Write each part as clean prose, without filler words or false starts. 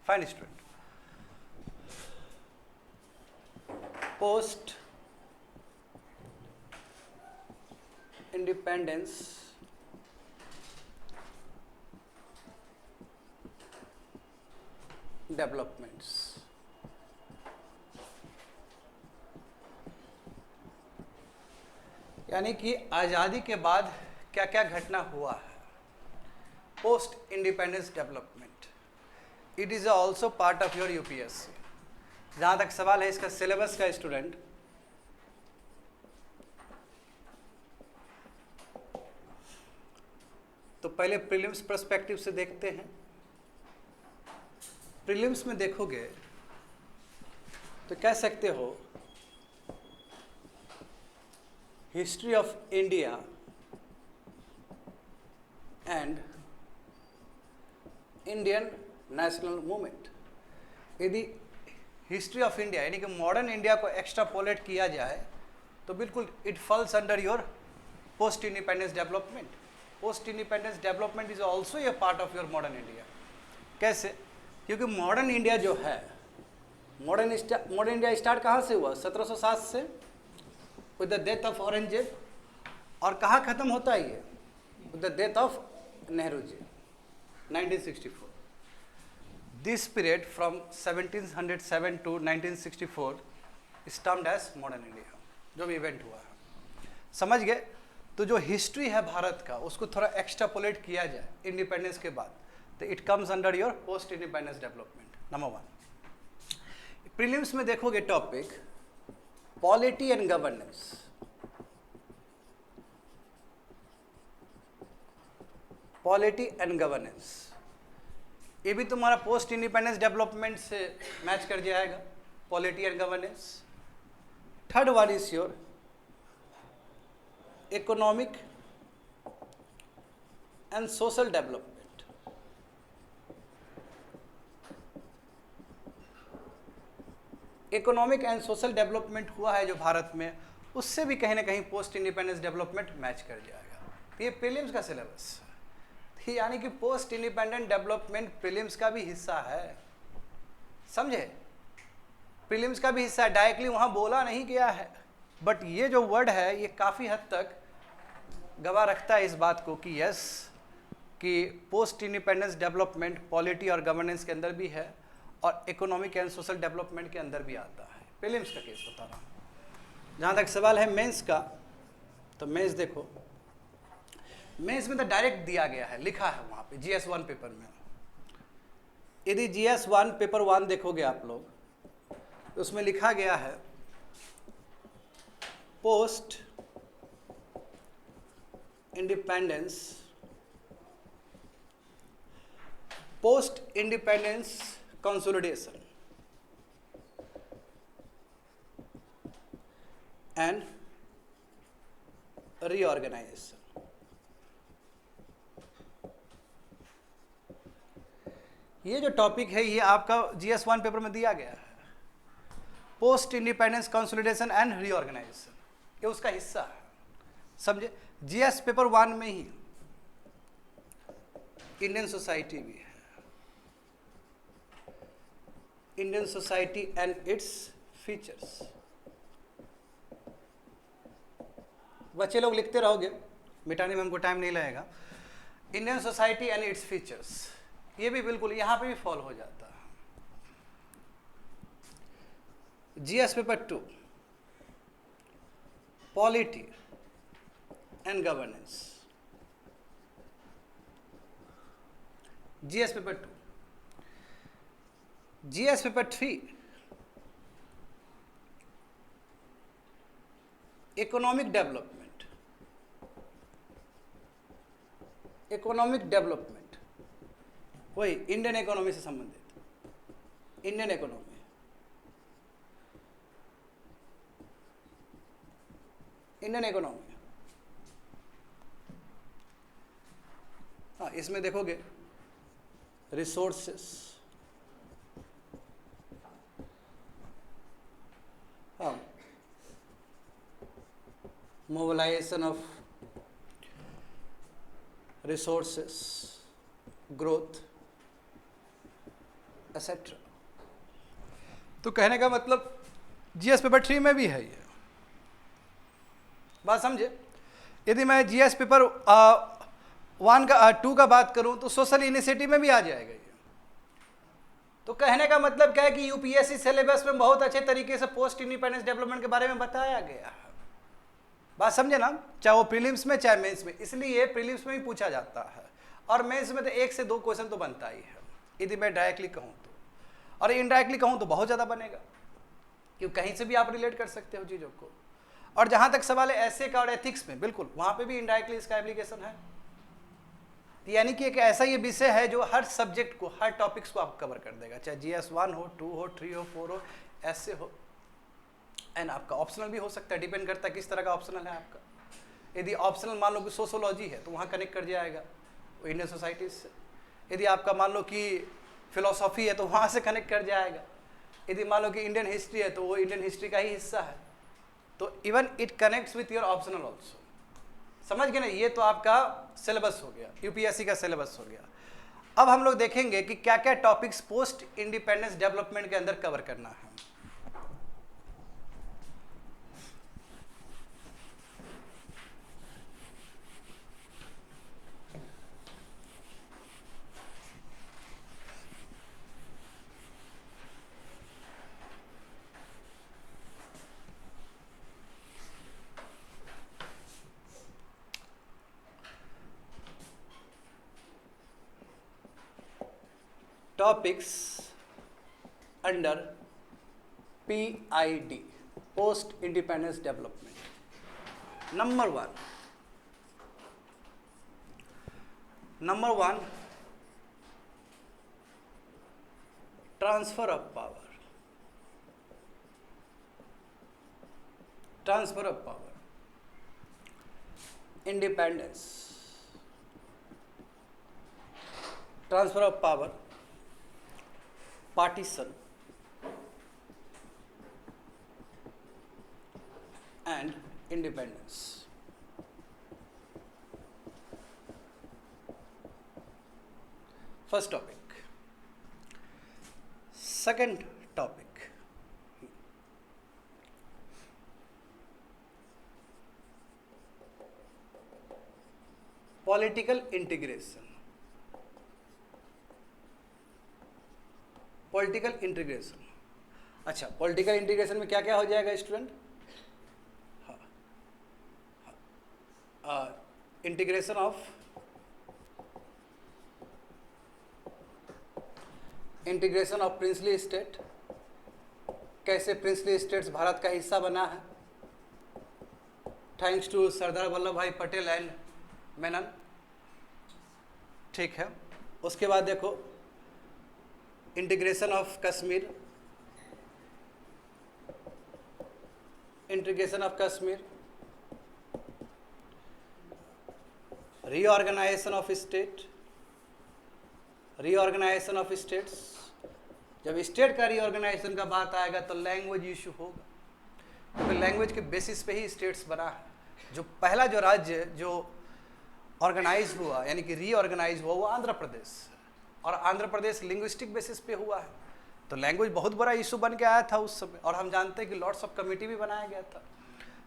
Fine student, post independence developments. यानी कि आज़ादी के बाद क्या क्या घटना हुआ है, post independence development. It is also part of your UPSC. जहाँ तक सवाल है इसका सिलेबस का स्टूडेंट, तो पहले प्रीलिम्स पर्सपेक्टिव से देखते हैं। प्रीलिम्स में देखोगे तो कह सकते हो history of India and Indian national movement. यदि हिस्ट्री ऑफ इंडिया यानी कि मॉडर्न इंडिया को एक्स्ट्रापोलेट किया जाए तो बिल्कुल it falls under your post independence development. Post independence development is also a part of your modern India. कैसे? क्योंकि मॉडर्न इंडिया जो है, मॉडर्न इंडिया स्टार्ट कहाँ से हुआ? 1707 से with the death of Aurangzeb, और कहाँ खत्म होता है ये? With the death of Nehru ji, 1964। This period from 1707 to 1964 is termed as modern India, जो भी इवेंट हुआ है। समझ गए? तो जो हिस्ट्री है भारत का उसको थोड़ा एक्स्ट्रापोलेट किया जाए इंडिपेंडेंस के बाद तो it comes under your post independence development. Number 1। Prelims में देखोगे topic polity and governance. Polity and governance ये भी तुम्हारा पोस्ट इंडिपेंडेंस डेवलपमेंट से मैच कर जाएगा, polity and governance. Third one is your economic and social development. Economic and social development हुआ है जो भारत में, उससे भी कहीं ना कहीं पोस्ट इंडिपेंडेंस डेवलपमेंट मैच कर जाएगा। तो ये प्रीलिम्स का सिलेबस है, यानी कि पोस्ट इंडिपेंडेंट डेवलपमेंट प्रीलिम्स का भी हिस्सा है। समझे? प्रीलिम्स का भी हिस्सा है, डायरेक्टली वहाँ बोला नहीं गया है, बट ये जो वर्ड है ये काफ़ी हद तक गवाह रखता है इस बात को कि यस, कि पोस्ट इंडिपेंडेंस डेवलपमेंट पॉलिटी और गवर्नेंस के अंदर भी है और इकोनॉमिक एंड सोशल डेवलपमेंट के अंदर भी आता है। प्रीलिम्स का केस बता रहा हूँ। जहाँ तक सवाल है मेंस का, तो मेंस देखो, मेंस में तो डायरेक्ट दिया गया है, लिखा है वहाँ पे GS1 पेपर में। यदि GS1 पेपर 1 देखोगे आप लोग तो उसमें लिखा गया है post independence consolidation and reorganisation. ये जो टॉपिक है ये आपका GS1 पेपर में दिया गया है, post independence consolidation and reorganisation, ये उसका हिस्सा है। समझे? GS पेपर 1 में ही इंडियन सोसाइटी भी है, Indian society and its features. बच्चे लोग लिखते रहोगे, मिटाने में हमको टाइम नहीं लगेगा। Indian society and its features ये भी बिल्कुल यहाँ पे भी फॉलो हो जाता है। GS paper 2 polity and governance. GS paper 2। GS paper 3 economic development. Economic development वही इंडियन इकोनॉमी से संबंधित, इंडियन इकोनॉमी। इंडियन इकोनॉमी, हाँ, इसमें देखोगे रिसोर्सेस, हाँ, mobilization of resources, growth, etcetera. तो कहने का मतलब जीएस पेपर 3 में भी है ये बात, समझे। यदि मैं जीएस पेपर 2 का बात करूं तो सोशल इनिशिएटिव में भी आ जाएगा ये। तो कहने का मतलब क्या है कि यूपीएससी सिलेबस में बहुत अच्छे तरीके से पोस्ट इंडिपेंडेंस डेवलपमेंट के बारे में बताया गया है। बात समझे ना, चाहे वो प्रीलिम्स में चाहे मेंस में। इसलिए प्रीलिम्स में भी पूछा जाता है और मेंस में तो 1 से 2 क्वेश्चन तो बनता ही है, यदि मैं डायरेक्टली कहूँ तो। और इनडायरेक्टली कहूँ तो बहुत ज़्यादा बनेगा, क्योंकि कहीं से भी आप रिलेट कर सकते हो चीज़ों को। और जहाँ तक सवाल है ऐसे का और एथिक्स में, बिल्कुल वहाँ पे भी इनडायरेक्टली इसका एप्लीकेशन है। यानी कि एक ऐसा ये विषय है जो हर सब्जेक्ट को, हर टॉपिक्स को आप कवर कर देगा, चाहे जीएस 1 हो, 2 हो, 3 हो, 4 हो, ऐसे हो। एंड आपका ऑप्शनल भी हो सकता है, डिपेंड करता है किस तरह का ऑप्शनल है आपका। यदि ऑप्शनल मान लो कि सोशोलॉजी है तो वहाँ कनेक्ट कर जाएगा इंडियन सोसाइटी से। यदि आपका मान लो कि फिलोसॉफी है तो वहाँ से कनेक्ट कर जाएगा। यदि मान लो कि इंडियन हिस्ट्री है तो वो इंडियन हिस्ट्री का ही हिस्सा है। तो even it connects with your optional also. समझ गए ना, ये तो आपका सिलेबस हो गया, यूपीएससी का सिलेबस हो गया। अब हम लोग देखेंगे कि क्या क्या टॉपिक्स पोस्ट इंडिपेंडेंस डेवलपमेंट के अंदर कवर करना है। Topics under PID, post independence development. Number one, transfer of power. Transfer of power, independence, transfer of power, partition and independence। First topic। Second topic, political integration। Political integration. अच्छा, political integration में क्या क्या हो जाएगा student? Integration of princely state. कैसे princely states Bharat का हिस्सा बना है, थैंक्स टू सरदार वल्लभ भाई पटेल एंड मेनन। ठीक है, उसके बाद देखो integration of Kashmir, integration of Kashmir, reorganisation of state, reorganisation of states. जब स्टेट का रीऑर्गेनाइजेशन का बात आएगा तो लैंग्वेज इशू होगा, क्योंकि लैंग्वेज के बेसिस पे ही स्टेट्स बना है। जो पहला जो राज्य जो ऑर्गेनाइज हुआ यानी कि रीऑर्गेनाइज हुआ वो आंध्र प्रदेश, और आंध्र प्रदेश लिंग्विस्टिक बेसिस पे हुआ है। तो लैंग्वेज बहुत बड़ा इशू बन के आया था उस समय, और हम जानते हैं कि लॉट्स ऑफ कमेटी भी बनाया गया था।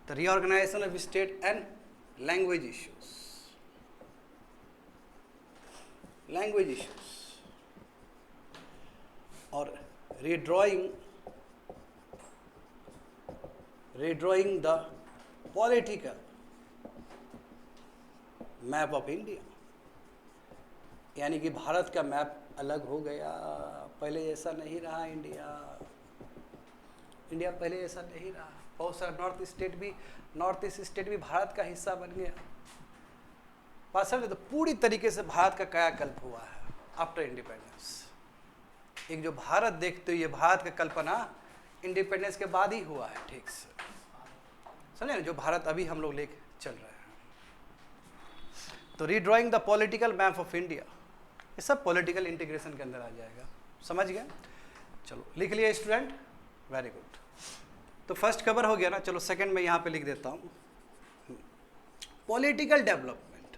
तो reorganisation of state and language issues, language issues, और redrawing the political map of India. यानी कि भारत का मैप अलग हो गया, पहले जैसा नहीं रहा इंडिया पहले जैसा नहीं रहा। बहुत सारा नॉर्थ ईस्ट स्टेट भी भारत का हिस्सा बन गया। बात समझे, तो पूरी तरीके से भारत का कायाकल्प हुआ है आफ्टर इंडिपेंडेंस। एक जो भारत देखते हो, ये भारत का कल्पना इंडिपेंडेंस के बाद ही हुआ है, ठीक से समझे ना, जो भारत अभी हम लोग लेके चल रहे हैं। तो redrawing the political map of India, ये सब पॉलिटिकल इंटीग्रेशन के अंदर आ जाएगा। समझ गए? चलो लिख लिया स्टूडेंट, वेरी गुड। तो फर्स्ट कवर हो गया ना, चलो सेकंड में यहाँ पे लिख देता हूँ पॉलिटिकल डेवलपमेंट।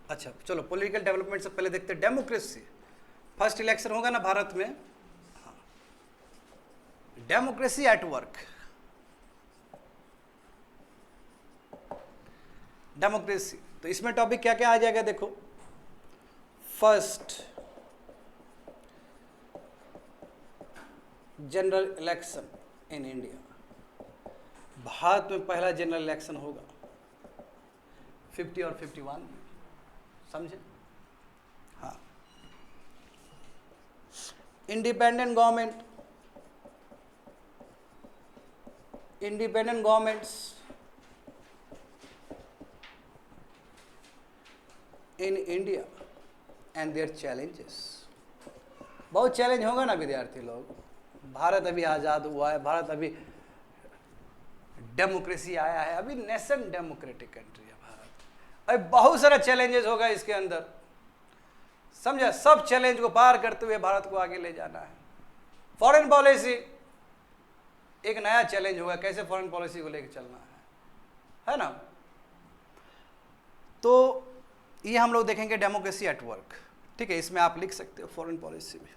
अच्छा चलो, पॉलिटिकल डेवलपमेंट से पहले देखते हैं डेमोक्रेसी। फर्स्ट इलेक्शन होगा ना भारत में, डेमोक्रेसी एट वर्क। डेमोक्रेसी, तो इसमें टॉपिक क्या क्या आ जाएगा देखो। First general election in India, Bharat में पहला जनरल इलेक्शन होगा 50 और 51 में, समझे। हाँ, independent government, independent governments in India and their challenges. बहुत चैलेंज होगा ना विद्यार्थी लोग। भारत अभी आज़ाद हुआ है, भारत अभी डेमोक्रेसी आया है, अभी नेशन डेमोक्रेटिक कंट्री है भारत। अभी बहुत सारा चैलेंजेस होगा इसके अंदर, समझा। सब चैलेंज को पार करते हुए भारत को आगे ले जाना है। फॉरेन पॉलिसी एक नया चैलेंज होगा, कैसे फॉरेन पॉलिसी को लेकर चलना है ना। तो ये हम लोग देखेंगे डेमोक्रेसी एट वर्क, ठीक है। इसमें आप लिख सकते हो फॉरेन पॉलिसी भी।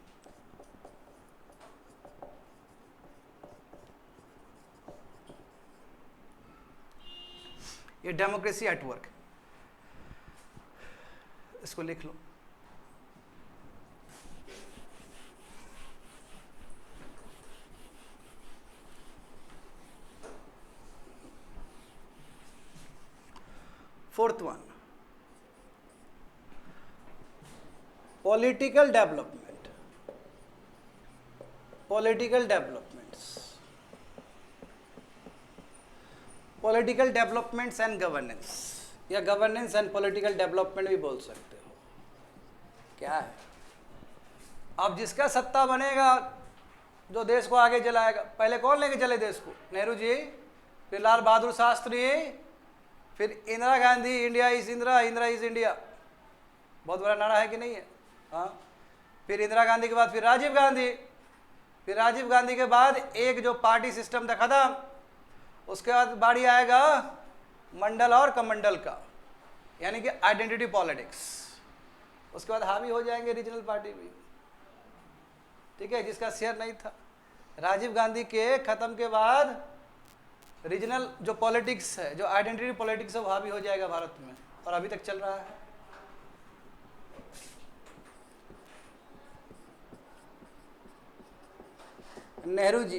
ये डेमोक्रेसी एट वर्क, इसको लिख लो। Fourth one, political development, political developments, political developments and governance, या गवर्नेंस एंड पॉलिटिकल डेवलपमेंट भी बोल सकते हो। क्या है, अब जिसका सत्ता बनेगा, जो देश को आगे चलाएगा। पहले कौन लेके चले देश को? नेहरू जी, फिर लाल बहादुर शास्त्री, फिर Indira Gandhi. India is Indira, Indira is India, बहुत बड़ा नारा है कि नहीं है? हाँ। फिर इंदिरा गांधी के बाद फिर राजीव गांधी, फिर राजीव गांधी के बाद एक जो पार्टी सिस्टम था खत्म, उसके बाद बारी आएगा मंडल और कमंडल का, यानी कि आइडेंटिटी पॉलिटिक्स। उसके बाद हावी हो जाएंगे रीजनल पार्टी भी, ठीक है, जिसका शेयर नहीं था। राजीव गांधी के खत्म के बाद रीजनल जो पॉलिटिक्स है, जो आइडेंटिटी पॉलिटिक्स है, वो हावी हो जाएगा भारत में, और अभी तक चल रहा है। Nehru ji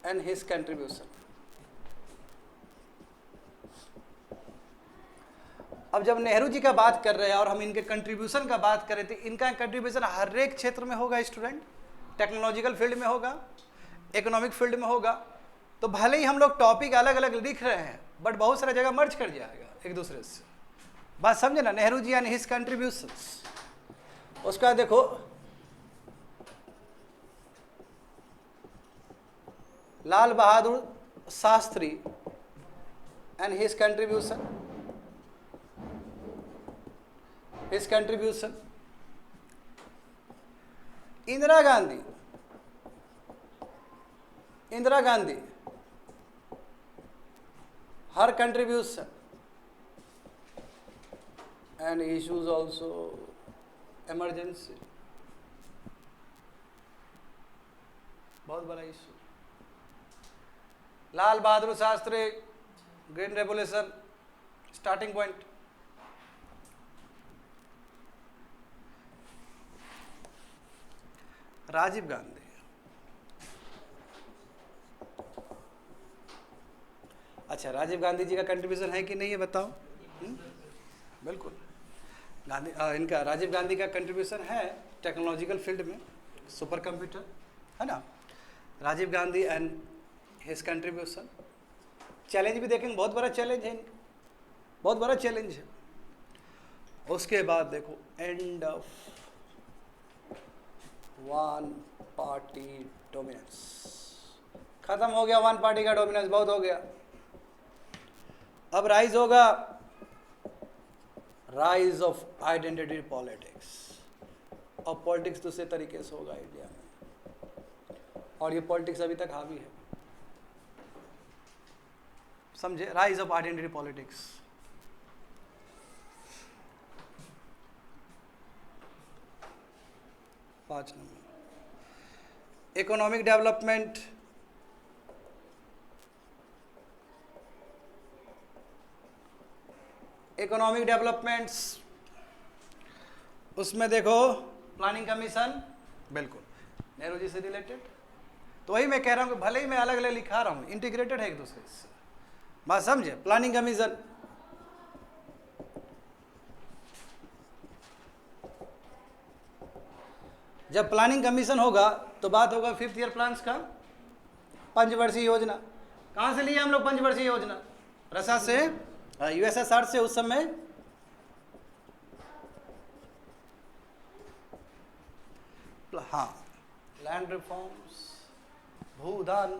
and his contribution. अब जब नेहरू जी का बात कर रहे हैं और हम इनके कंट्रीब्यूशन का बात कर रहे थे, इनका कंट्रीब्यूशन हर एक क्षेत्र में होगा स्टूडेंट। टेक्नोलॉजिकल फील्ड में होगा, इकोनॉमिक फील्ड में होगा। तो भले ही हम लोग टॉपिक अलग अलग लिख रहे हैं, बट बहुत सारा जगह मर्ज कर जाएगा एक दूसरे से। बात समझे ना, Nehru ji and his contributions. उसका देखो, Lal Bahadur Shastri and his contribution, his contribution. Indira Gandhi, Indira Gandhi, her contribution and issues also emergency, बहुत बड़ा issue. Lal Bahadur Shastri, green revolution, starting point. Rajiv Gandhi, अच्छा, राजीव गांधी जी का कंट्रीब्यूशन है कि नहीं है बताओ? बिल्कुल। गांधी इनका राजीव गांधी का कंट्रीब्यूशन है टेक्नोलॉजिकल फील्ड में, सुपर कंप्यूटर, है ना। Rajiv Gandhi and his contribution. Challenge भी देखेंगे, बहुत बड़ा चैलेंज है इनका, बहुत बड़ा चैलेंज है। उसके बाद देखो, end of one party dominance, खत्म हो गया वन पार्टी का डोमिनेंस, बहुत हो गया। अब राइज होगा, राइज ऑफ आइडेंटिटी पॉलिटिक्स, और पॉलिटिक्स दूसरे तरीके से होगा इंडिया में, और ये पॉलिटिक्स अभी तक हावी है, समझे। Rise of identity politics. 5 number economic development, economic developments उसमें देखो प्लानिंग कमीशन, बिल्कुल नेहरू जी से रिलेटेड। तो वही मैं कह रहा हूँ कि भले ही मैं अलग अलग लिखा रहा हूँ, इंटीग्रेटेड है एक दूसरे से, बात समझे। प्लानिंग कमीशन, जब प्लानिंग कमीशन होगा तो बात होगा 5th ईयर प्लान्स का, पंचवर्षीय योजना। कहाँ से लिए हम लोग पंचवर्षीय योजना? रसा से, यूएसएसआर से उस समय। हाँ, लैंड रिफॉर्म्स, भूदान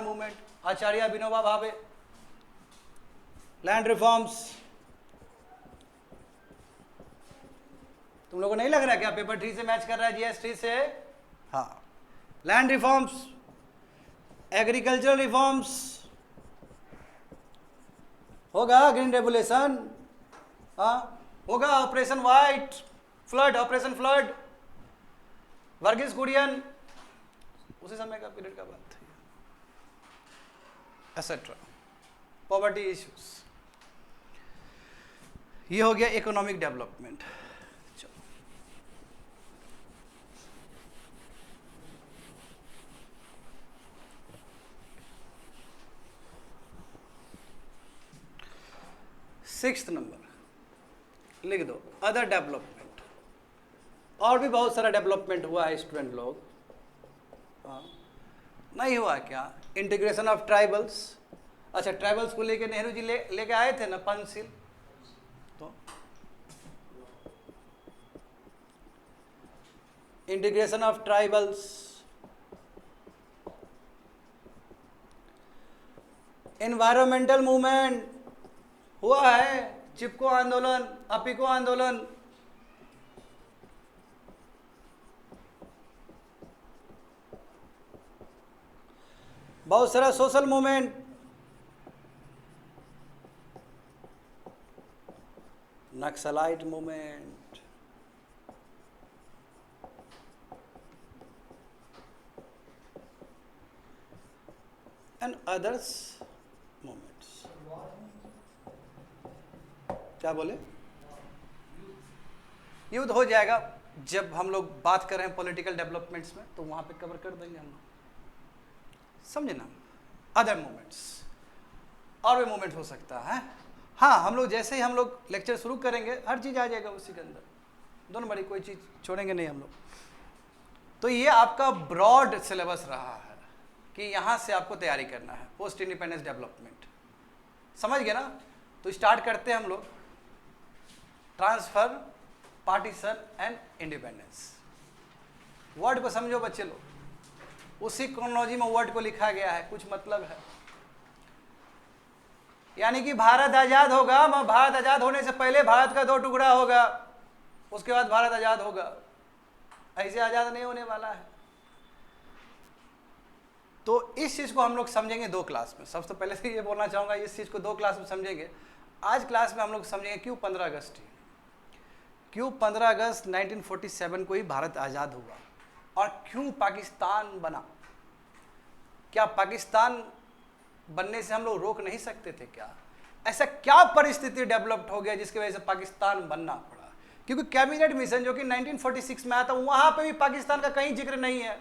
मूवमेंट, आचार्य विनोबा भावे, लैंड रिफॉर्म्स। तुम लोगों को नहीं लग रहा क्या पेपर 3 से मैच कर रहा है, जीएस3 से? हाँ, लैंड रिफॉर्म्स, एग्रीकल्चरल रिफॉर्म्स, होगा ग्रीन रेवोल्यूशन, हाँ होगा, operation white flood, operation flood, Verghese Kurien, उसी समय का पीरियड का बात है, एसेट्रा, पॉवर्टी इश्यूज। ये हो गया इकोनॉमिक डेवलपमेंट। चलो, सिक्स्थ नंबर लिख दो, अदर डेवलपमेंट। और भी बहुत सारा डेवलपमेंट हुआ है स्टूडेंट लोग, हाँ नहीं हुआ क्या? इंटीग्रेशन ऑफ ट्राइबल्स, अच्छा ट्राइबल्स को लेके नेहरू जी लेके आए थे ना पंचशील, तो integration of tribals, environmental movement हुआ है, चिपको आंदोलन, अपिको आंदोलन, बहुत सारा social movement, naxalite movement, and others movements. क्या बोले? युद्ध हो जाएगा जब हम लोग बात कर रहे हैं पॉलिटिकल डेवलपमेंट्स में, तो वहां पे कवर कर देंगे हम लोग, समझे ना। अदर मूवमेंट्स, और भी मूवमेंट हो सकता है। हाँ, हम लोग जैसे ही हम लोग लेक्चर शुरू करेंगे हर चीज़ आ जाएगा उसी के अंदर, दोनों बड़ी कोई चीज़ छोड़ेंगे नहीं हम लोग। तो ये आपका ब्रॉड सिलेबस रहा है कि यहाँ से आपको तैयारी करना है पोस्ट इंडिपेंडेंस डेवलपमेंट, समझ गए ना। तो स्टार्ट करते हैं हम लोग, transfer, partition and independence. Word को समझो बच्चे लोग, उसी क्रोनोलॉजी में वर्ड को लिखा गया है, कुछ मतलब है। यानी कि भारत आजाद होगा, भारत आजाद होने से पहले भारत का 2 टुकड़ा होगा, उसके बाद भारत आजाद होगा, ऐसे आजाद नहीं होने वाला है। तो इस चीज को हम लोग समझेंगे 2 क्लास में। सबसे पहले से ये बोलना चाहूंगा, इस चीज को 2 क्लास में समझेंगे। आज क्लास में हम लोग समझेंगे क्यों 15 अगस्त ही, क्यों 15 अगस्त 1947 को ही भारत आजाद हुआ, और क्यों पाकिस्तान बना। क्या पाकिस्तान बनने से हम लोग रोक नहीं सकते थे क्या? ऐसा क्या परिस्थिति डेवलप्ड हो गया जिसकी वजह से पाकिस्तान बनना पड़ा? क्योंकि कैबिनेट मिशन जो कि 1946 में आया था, वहां पे भी पाकिस्तान का कहीं जिक्र नहीं है।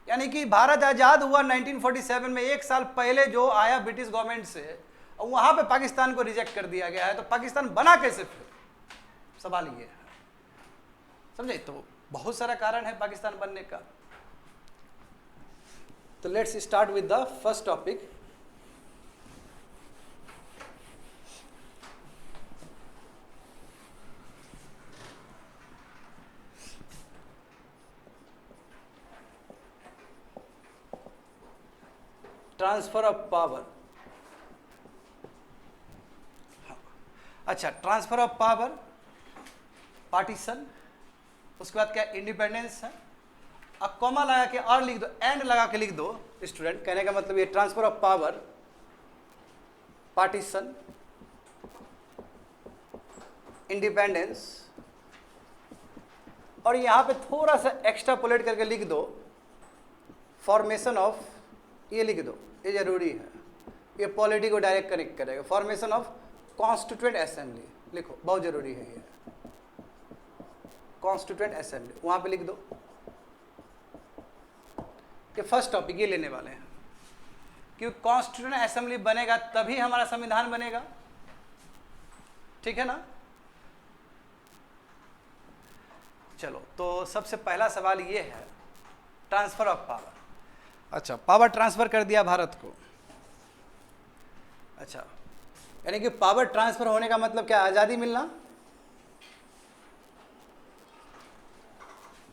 यानी कि भारत आजाद हुआ 1947 में, 1 साल पहले जो आया ब्रिटिश गवर्नमेंट से, और वहां पे पाकिस्तान को रिजेक्ट कर दिया गया है। तो पाकिस्तान बना कैसे फिर? सवाल ये है, समझे। तो बहुत सारा कारण है पाकिस्तान बनने का। तो let's start with the first topic. Transfer of power. अच्छा, ट्रांसफर ऑफ पावर, पार्टीशन, उसके बाद क्या इंडिपेंडेंस है। अब कॉमा लगा के और लिख दो, एंड लगा के लिख दो स्टूडेंट। कहने का मतलब ये transfer of power, partition, independence और यहाँ पे थोड़ा सा एक्स्ट्रापोलेट करके लिख दो फॉर्मेशन ऑफ, ये लिख दो, ये जरूरी है, ये पॉलिटी को डायरेक्ट कनेक्ट करेगा। फॉर्मेशन ऑफ कॉन्स्टिट्यूएंट असेंबली लिखो, बहुत जरूरी है ये, कॉन्स्टिट्यूएंट असेंबली वहाँ पे लिख दो। कि फर्स्ट टॉपिक ये लेने वाले हैं, क्योंकि कॉन्स्टिट्यूएंट असेंबली बनेगा तभी हमारा संविधान बनेगा, ठीक है ना। चलो, तो सबसे पहला सवाल ये है, ट्रांसफर ऑफ पावर। अच्छा, पावर ट्रांसफर कर दिया भारत को। अच्छा, यानी कि पावर ट्रांसफर होने का मतलब क्या, आज़ादी मिलना।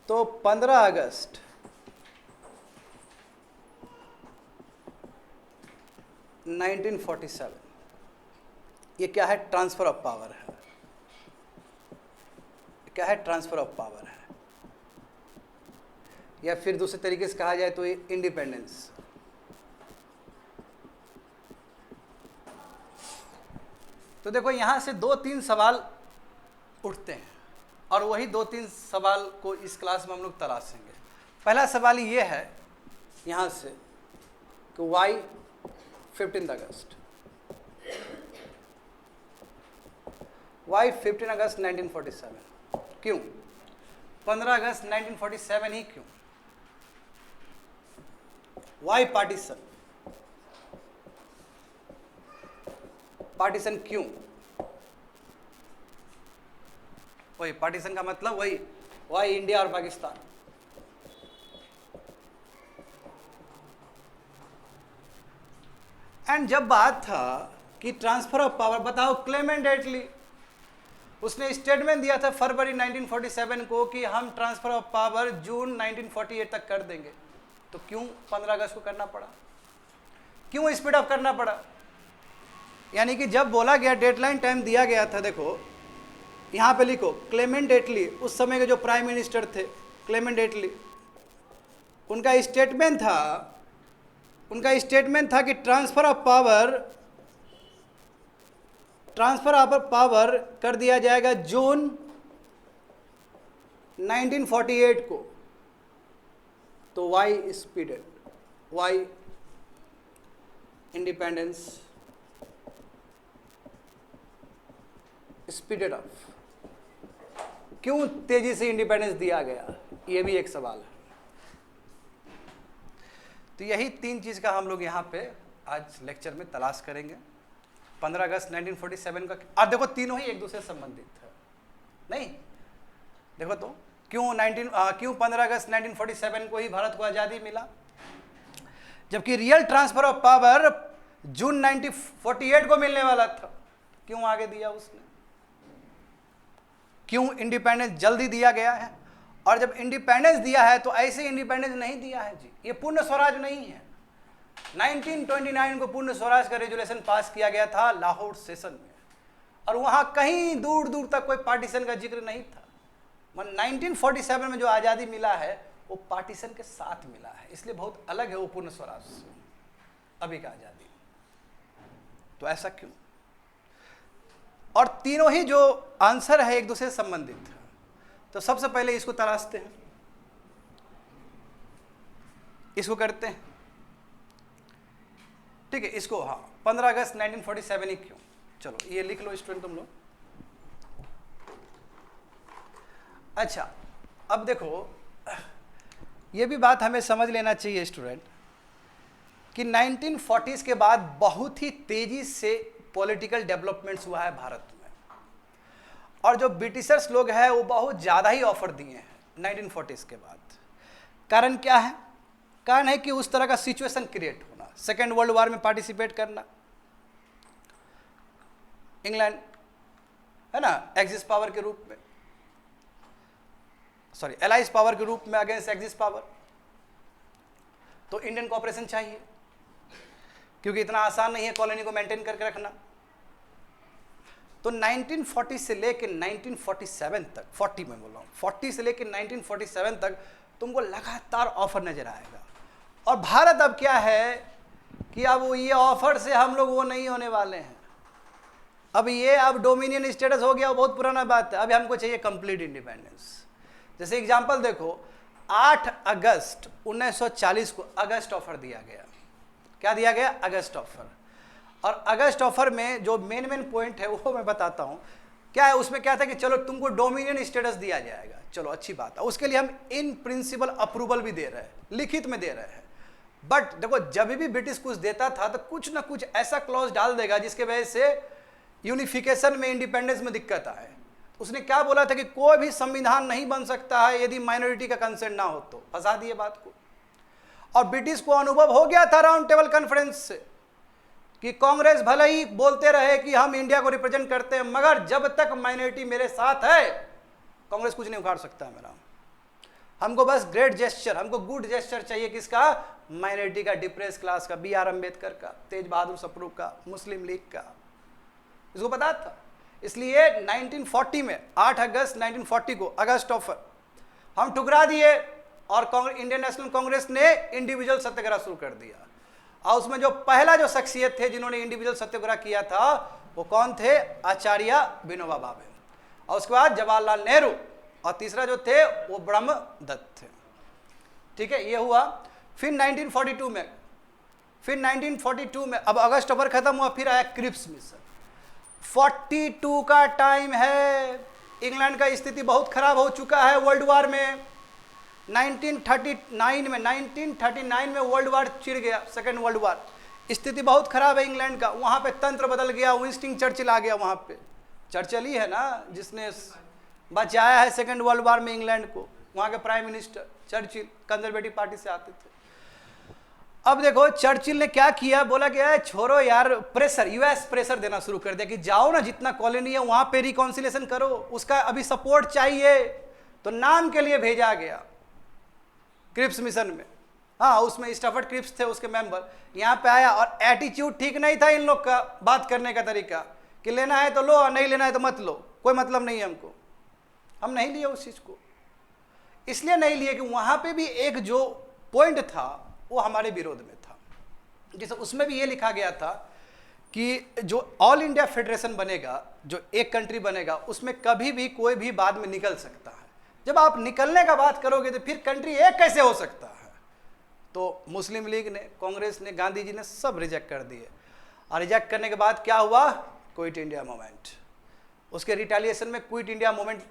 तो 15 अगस्त 1947 ये क्या है, ट्रांसफर ऑफ पावर है। क्या है, ट्रांसफर ऑफ पावर है, या फिर दूसरे तरीके से कहा जाए तो ये इंडिपेंडेंस। तो देखो यहां से 2-3 सवाल उठते हैं और वही 2-3 सवाल को इस क्लास में हम लोग तलाशेंगे। पहला सवाल ये है यहां से कि वाई 15 अगस्त, वाई 15 अगस्त 1947, क्यों 15 अगस्त 1947 ही क्यों, वाई पार्टीशन, पार्टीशन क्यों, वही पार्टीशन का मतलब वही, वाई इंडिया और पाकिस्तान। एंड जब बात था कि ट्रांसफर ऑफ पावर, बताओ क्लेमेंट एटली उसने स्टेटमेंट दिया था फरवरी 1947 को कि हम ट्रांसफर ऑफ पावर जून 1948 तक कर देंगे। तो क्यों 15 अगस्त को करना पड़ा, क्यों स्पीड अप करना पड़ा। यानी कि जब बोला गया, डेडलाइन टाइम दिया गया था, देखो यहाँ पे लिखो क्लेमेंट एटली, उस समय के जो प्राइम मिनिस्टर थे क्लेमेंट एटली, उनका स्टेटमेंट था कि ट्रांसफर ऑफ पावर कर दिया जाएगा जून 1948 को। तो why speeded, why independence speeded up, क्यों तेजी से इंडिपेंडेंस दिया गया, ये भी एक सवाल है। तो यही 3 चीज का हम लोग यहाँ पे आज लेक्चर में तलाश करेंगे। 15 अगस्त 1947 का, और देखो तीनों ही एक दूसरे से संबंधित है, नहीं देखो तो क्यों 15 अगस्त 1947 को ही भारत को आज़ादी मिला, जबकि रियल ट्रांसफर ऑफ पावर जून 1948 को मिलने वाला था, क्यों आगे दिया उसने, क्यों इंडिपेंडेंस जल्दी दिया गया है। और जब इंडिपेंडेंस दिया है तो ऐसे इंडिपेंडेंस नहीं दिया है जी, ये पूर्ण स्वराज नहीं है। 1929 को पूर्ण स्वराज का रेजुलेशन पास किया गया था लाहौर सेशन में, और वहां कहीं दूर दूर तक कोई पार्टीशन का जिक्र नहीं था। 1947 में जो आज़ादी मिला है वो पार्टीशन के साथ मिला है, इसलिए बहुत अलग है वो पूर्ण स्वराज से अभी का आज़ादी। तो ऐसा क्यों, और तीनों ही जो आंसर है एक दूसरे से संबंधित है। तो सबसे पहले इसको तलाशते हैं, इसको करते हैं, ठीक है। इसको, हाँ 15 अगस्त 1947 ही क्यों, चलो ये लिख लो स्टूडेंट तुम लोग। अच्छा, अब देखो ये भी बात हमें समझ लेना चाहिए स्टूडेंट कि 1940s के बाद बहुत ही तेजी से पॉलिटिकल डेवलपमेंट्स हुआ है भारत में, और जो ब्रिटिशर्स लोग हैं वो बहुत ज़्यादा ही ऑफर दिए हैं 1940s के बाद। कारण क्या है, कारण है कि उस तरह का सिचुएशन क्रिएट होना, सेकेंड वर्ल्ड वॉर में पार्टिसिपेट करना, इंग्लैंड है ना एक्सिस पावर के रूप में, सॉरी एलाइज पावर के रूप में अगेंस्ट एक्सिस पावर। तो इंडियन कॉपरेशन चाहिए, क्योंकि इतना आसान नहीं है कॉलोनी को मेंटेन करके रखना। तो 1940 से लेकर 1947 तक, 40 में बोल रहा हूँ, 40 से लेकर 1947 तक तुमको लगातार ऑफर नजर आएगा। और भारत अब क्या है कि अब ये ऑफर से हम लोग वो नहीं होने वाले हैं, अब डोमिनियन स्टेटस हो गया, वो बहुत पुराना बात है। अभी हमको चाहिए कंप्लीट इंडिपेंडेंस। जैसे एग्जाम्पल देखो, 8 अगस्त 1940 को अगस्त ऑफर दिया गया। क्या दिया गया? अगस्त ऑफर। और अगस्त ऑफर में जो मेन पॉइंट है वो मैं बताता हूँ। क्या है उसमें? क्या था कि चलो तुमको डोमिनियन स्टेटस दिया जाएगा, चलो अच्छी बात है, उसके लिए हम इन प्रिंसिपल अप्रूवल भी दे रहे हैं, लिखित में दे रहे हैं। बट देखो, जब भी ब्रिटिश कुछ देता था तो कुछ ना कुछ ऐसा क्लॉज डाल देगा जिसके वजह से यूनिफिकेशन में, इंडिपेंडेंस में दिक्कत आए। उसने क्या बोला था कि कोई भी संविधान नहीं बन सकता है यदि माइनॉरिटी का कंसेंट ना हो। तो फंसा दिए बात को। और ब्रिटिश को अनुभव हो गया था राउंड टेबल कॉन्फ्रेंस से कि कांग्रेस भले ही बोलते रहे कि हम इंडिया को रिप्रेजेंट करते हैं, मगर जब तक माइनॉरिटी मेरे साथ है कांग्रेस कुछ नहीं उखाड़ सकता है मेरा। हमको बस ग्रेट जेस्चर, हमको गुड जेस्चर चाहिए। किसका? माइनॉरिटी का, डिप्रेस क्लास का, BR अम्बेडकर का, तेज बहादुर सप्रू का, मुस्लिम लीग का। इसको पता था। इसलिए 1940 में 8 अगस्त 1940 को अगस्त ऑफर हम ठुकरा दिए और इंडियन नेशनल कांग्रेस ने इंडिविजुअल सत्याग्रह शुरू कर दिया। और उसमें जो पहला जो शख्सियत थे जिन्होंने इंडिविजुअल सत्याग्रह किया था वो कौन थे? आचार्य विनोबा भावे। और उसके बाद जवाहरलाल नेहरू, और तीसरा जो थे वो ब्रह्मदत्त थे। ठीक है, ये हुआ। फिर 1942 में अब अगस्त ऑफर खत्म हुआ, फिर आया क्रिप्स मिशन। 42 का टाइम है, इंग्लैंड का स्थिति बहुत खराब हो चुका है वर्ल्ड वार में। 1939 में वर्ल्ड वार छिड़ गया, सेकेंड वर्ल्ड वार। स्थिति बहुत खराब है इंग्लैंड का, वहाँ पे तंत्र बदल गया, विंस्टन चर्चिल आ गया वहाँ पे। चर्चिल ही है ना जिसने बचाया है सेकेंड वर्ल्ड वार में इंग्लैंड को, वहाँ के prime minister Churchill conservative party से आते थे। अब देखो चर्चिल ने क्या किया, बोला कि छोड़ो यार, प्रेशर, यूएस प्रेशर देना शुरू कर दिया कि जाओ ना, जितना कॉलोनी है वहाँ पे रिकॉन्सिलेशन करो, उसका अभी सपोर्ट चाहिए। तो नाम के लिए भेजा गया क्रिप्स मिशन में। हाँ, उसमें स्टफर्ड क्रिप्स थे उसके मेंबर, यहाँ पे आया। और एटीट्यूड ठीक नहीं था इन लोग का, बात करने का तरीका कि लेना है तो लो और नहीं लेना है तो मत लो, कोई मतलब नहीं है हमको। हम नहीं लिए उस चीज़ को, इसलिए नहीं लिए कि वहाँ पे भी एक जो पॉइंट था वो हमारे विरोध में था। जैसे उसमें भी ये लिखा गया था कि जो ऑल इंडिया फेडरेशन बनेगा, जो एक कंट्री बनेगा, उसमें कभी भी कोई भी बाद में निकल सकता है। जब आप निकलने का बात करोगे तो फिर कंट्री एक कैसे हो सकता है? तो मुस्लिम लीग ने, कांग्रेस ने, गांधी जी ने सब रिजेक्ट कर दिए। और रिजेक्ट करने के बाद क्या हुआ? Quit India movement. उसके रिटेलिएशन में क्विट इंडिया मूवमेंट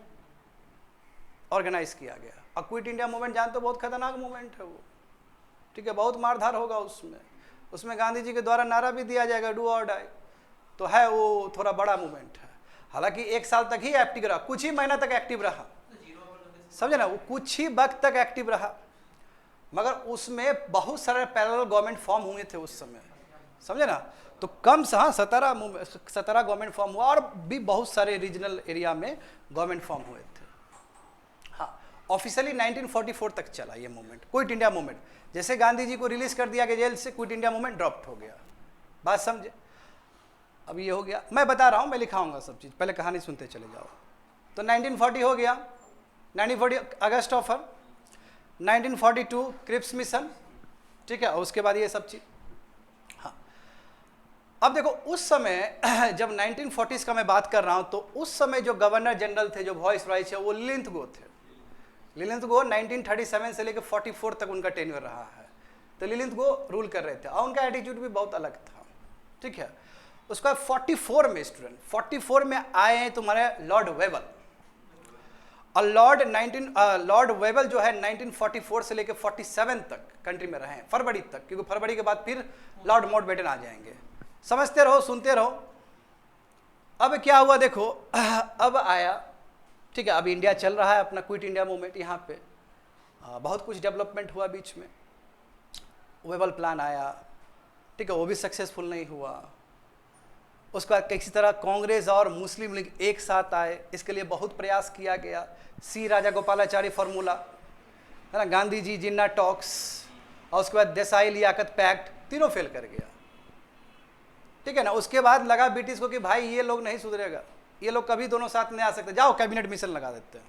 ऑर्गेनाइज किया गया। और क्विट इंडिया मूवमेंट जानते हो, बहुत खतरनाक मूवमेंट है वो। ठीक है, बहुत मारधार होगा उसमें। उसमें गांधी जी के द्वारा नारा भी दिया जाएगा, डू और डाई। तो है वो थोड़ा बड़ा मूवमेंट है। हालांकि 1 साल तक ही एक्टिव रहा, कुछ ही महीना तक एक्टिव रहा, समझे ना, वो कुछ ही वक्त तक एक्टिव रहा। मगर उसमें बहुत सारे पैरेलल गवर्नमेंट फॉर्म हुए थे उस समय, समझे ना। तो कम से हाँ 17 गवर्नमेंट फॉर्म हुआ, और भी बहुत सारे रीजनल एरिया में गवर्नमेंट फॉर्म हुए थे। हाँ, ऑफिशियली 1944 तक चला ये मूवमेंट, क्विट इंडिया मूवमेंट। जैसे गांधी जी को रिलीज कर दिया गया जेल से, क्विट इंडिया मूवमेंट ड्रॉप्ड हो गया। बात समझे? अब ये हो गया, मैं बता रहा हूँ, मैं लिखाऊंगा सब चीज़, पहले कहानी सुनते चले जाओ। तो 1940 हो गया, 1940 अगस्त ऑफर, 1942 क्रिप्स मिशन, ठीक है, और उसके बाद ये सब चीज़। हाँ, अब देखो उस समय जब 1940s का मैं बात कर रहा हूँ, तो उस समय जो गवर्नर जनरल थे, जो वॉइस रॉय थे, वो लिलिंथ गो थे। लिलिंथ गो 1937 से लेकर 44 तक उनका टेन्योर रहा है। तो लिलिंथ गो रूल कर रहे थे, और उनका एटीट्यूड भी बहुत अलग था। ठीक है, उसका 44 में स्टूडेंट 44 में आए हैं तुम्हारे लॉर्ड वेबल। और लॉर्ड वेबल जो है 1944 से लेकर 47 तक कंट्री में रहे हैं, फरवरी तक, क्योंकि फरवरी के बाद फिर लॉर्ड माउंटबेटन आ जाएंगे। समझते रहो, सुनते रहो। अब क्या हुआ देखो, अब आया, ठीक है, अब इंडिया चल रहा है अपना क्विट इंडिया मूवमेंट। यहाँ पे बहुत कुछ डेवलपमेंट हुआ बीच में। वेबल प्लान आया, ठीक है, वो भी सक्सेसफुल नहीं हुआ। उसके बाद किसी तरह कांग्रेस और मुस्लिम लीग एक साथ आए, इसके लिए बहुत प्रयास किया गया। सी राजागोपालाचारी फार्मूला, है ना, गांधी जी जिन्ना टॉक्स, और उसके बाद देसाई लियाकत पैक्ट, तीनों फेल कर गया। ठीक है ना। उसके बाद लगा ब्रिटिश को कि भाई ये लोग नहीं सुधरेगा, ये लोग कभी दोनों साथ नहीं आ सकते, जाओ कैबिनेट मिशन लगा देते हैं।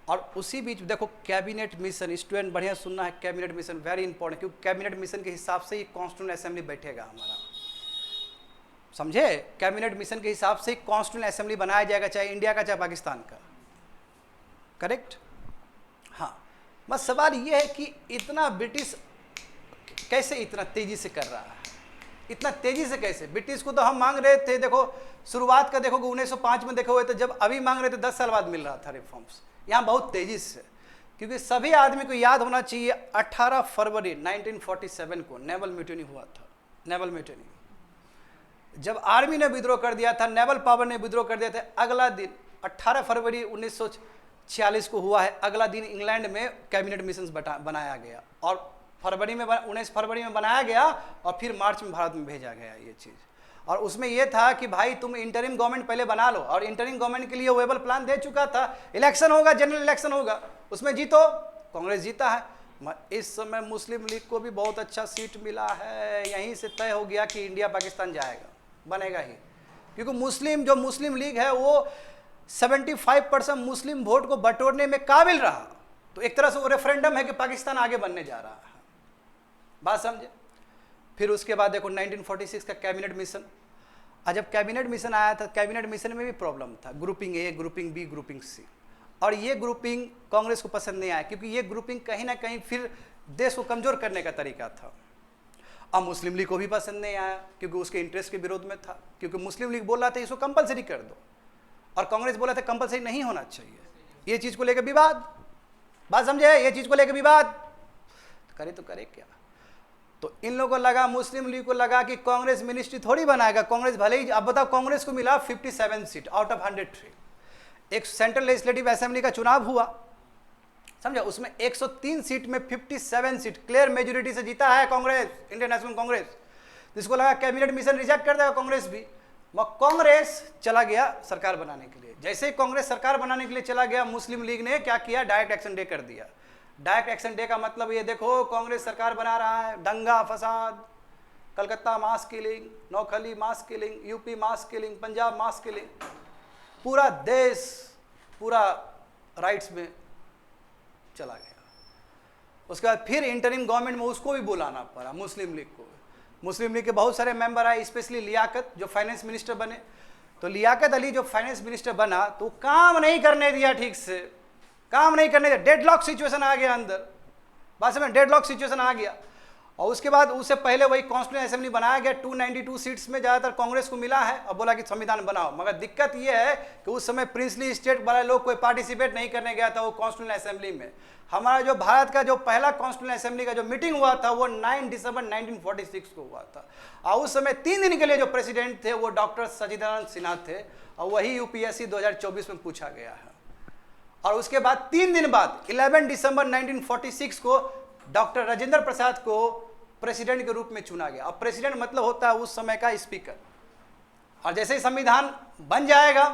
और उसी बीच देखो कैबिनेट मिशन, स्टूडेंट बढ़िया सुनना है, कैबिनेट मिशन वेरी इंपॉर्टेंट, क्योंकि कैबिनेट मिशन के हिसाब से ही कॉन्स्टिट्यूएंट असेंबली बैठेगा हमारा, समझे। कैबिनेट मिशन के हिसाब से ही कॉन्स्टिट्यूएंट असेंबली बनाया जाएगा, चाहे इंडिया का चाहे पाकिस्तान का, करेक्ट। बस सवाल ये है कि इतना ब्रिटिश कैसे इतना तेजी से कर रहा है, इतना तेजी से कैसे? ब्रिटिश को तो हम मांग रहे थे, देखो शुरुआत का देखो 1905 में देखे हुए थे, जब अभी मांग रहे थे 10 साल बाद मिल रहा था रिफॉर्म्स। यहाँ बहुत तेजी से, क्योंकि सभी आदमी को याद होना चाहिए 18 फरवरी 1947 को नेवल म्यूटिनी हुआ था। नेवल म्यूटिनी जब आर्मी ने विद्रोह कर दिया था, नेवल पावर ने विद्रोह कर दिया था, अगला दिन 18 फरवरी 1946 को हुआ है। अगला दिन इंग्लैंड में कैबिनेट मिशन बनाया गया और फरवरी में 19 फरवरी में बनाया गया और फिर मार्च में भारत में भेजा गया ये चीज़। और उसमें यह था कि भाई तुम इंटरिम गवर्नमेंट पहले बना लो, और इंटरिम गवर्नमेंट के लिए वेबल प्लान दे चुका था। इलेक्शन होगा, जनरल इलेक्शन होगा, उसमें जीतो, कांग्रेस जीता है। इस समय मुस्लिम लीग को भी बहुत अच्छा सीट मिला है, यहीं से तय हो गया कि इंडिया पाकिस्तान जाएगा, बनेगा ही, क्योंकि मुस्लिम लीग है वो 75% मुस्लिम वोट को बटोरने में काबिल रहा। तो एक तरह से वो रेफरेंडम है कि पाकिस्तान आगे बनने जा रहा है, बात समझे। फिर उसके बाद देखो 1946 का कैबिनेट मिशन। जब कैबिनेट मिशन आया था, कैबिनेट मिशन में भी प्रॉब्लम था, ग्रुपिंग ए, ग्रुपिंग बी, ग्रुपिंग सी, और ये ग्रुपिंग कांग्रेस को पसंद नहीं आया, क्योंकि ये ग्रुपिंग कहीं ना कहीं फिर देश को कमजोर करने का तरीका था। अब मुस्लिम लीग को भी पसंद नहीं आया, क्योंकि उसके इंटरेस्ट के विरोध में था, क्योंकि मुस्लिम लीग बोल रहा था इसको कंपलसरी कर दो, और कांग्रेस बोला था कंपलसरी नहीं होना चाहिए। ये चीज़ को लेकर विवाद, बात समझे, ये चीज़ को लेकर विवाद, करे तो करे क्या। तो इन लोगों को लगा, मुस्लिम लीग को लगा कि कांग्रेस मिनिस्ट्री थोड़ी बनाएगा, कांग्रेस भले ही, अब बताओ कांग्रेस को मिला 57 सीट आउट ऑफ 103। एक सेंट्रल लेजिस्लेटिव असेंबली का चुनाव हुआ, समझा, उसमें 103 सीट में 57 सीट क्लियर मेजोरिटी से जीता है कांग्रेस, इंडियन नेशनल कांग्रेस। जिसको लगा कैबिनेट मिशन रिजेक्ट कर देगा कांग्रेस भी, कांग्रेस चला गया सरकार बनाने के लिए। जैसे ही कांग्रेस सरकार बनाने के लिए चला गया, मुस्लिम लीग ने क्या किया, डायरेक्ट एक्शन डे कर दिया। डायरेक्ट एक्शन डे का मतलब ये देखो, कांग्रेस सरकार बना रहा है, दंगा फसाद, Calcutta mass killing, Noakhali mass killing, UP mass killing, Punjab mass killing, पूरा देश पूरा राइट्स में चला गया। उसके बाद फिर इंटरिम गवर्नमेंट में उसको भी बुलाना पड़ा, मुस्लिम लीग को। मुस्लिम लीग के बहुत सारे मेंबर आए, स्पेशली लियाकत जो फाइनेंस मिनिस्टर बने। तो लियाकत अली जो फाइनेंस मिनिस्टर बना, तो काम नहीं करने दिया, ठीक से काम नहीं करने दिया, डेडलॉक सिचुएशन आ गया अंदर, बात समझ, डेडलॉक सिचुएशन आ गया। और उसके बाद उससे पहले वही कॉन्स्टिट्यूएंट असेंबली बनाया गया, 292 सीट्स में ज़्यादातर कांग्रेस को मिला है, और बोला कि संविधान बनाओ। मगर दिक्कत ये है कि उस समय प्रिंसली स्टेट वाले लोग कोई पार्टिसिपेट नहीं करने गया था वो कॉन्स्टिट्यूएंट असेंबली में। हमारा जो भारत का जो पहला कॉन्स्टिट्यूएंट असेंबली का जो मीटिंग हुआ था वो 9 दिसंबर 1946 को हुआ था, और उस समय 3 दिन के लिए जो प्रेसिडेंट थे वो डॉक्टर सचिदानंद सिन्हा थे, और वही यूपीएससी 2024 में पूछा गया है। और उसके बाद 3 दिन बाद 11 दिसंबर 1946 को डॉक्टर राजेंद्र प्रसाद को प्रेसिडेंट के रूप में चुना गया। अब प्रेसिडेंट मतलब होता है उस समय का स्पीकर। और जैसे ही संविधान बन जाएगा,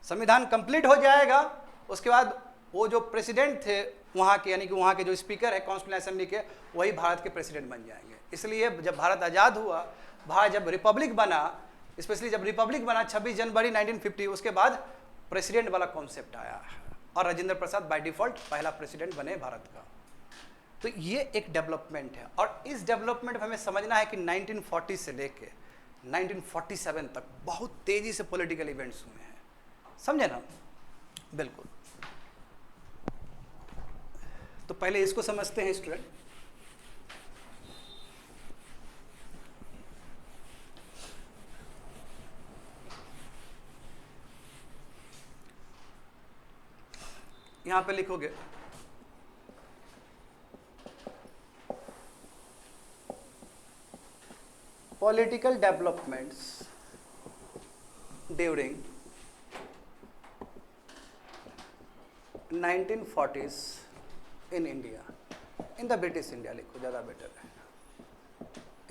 संविधान कंप्लीट हो जाएगा, उसके बाद वो जो प्रेसिडेंट थे वहाँ के, यानी कि वहाँ के जो स्पीकर है कॉन्स्टिट्यूएंट असेंबली के, वही भारत के प्रेसिडेंट बन जाएंगे। इसलिए जब भारत आज़ाद हुआ, भारत जब रिपब्लिक बना, स्पेशली जब रिपब्लिक बना 26 जनवरी 1950, उसके बाद प्रेसिडेंट वाला कॉन्सेप्ट आया है, और राजेंद्र प्रसाद बाय डिफॉल्ट पहला प्रेसिडेंट बने भारत का। तो ये एक डेवलपमेंट है, और इस डेवलपमेंट में हमें समझना है कि 1940 से लेके 1947 तक बहुत तेजी से पॉलिटिकल इवेंट्स हुए हैं, समझे ना, बिल्कुल। तो पहले इसको समझते हैं स्टूडेंट। यहां पे लिखोगे political developments during 1940s in India, in the British India लिखो, ज़्यादा बेटर है,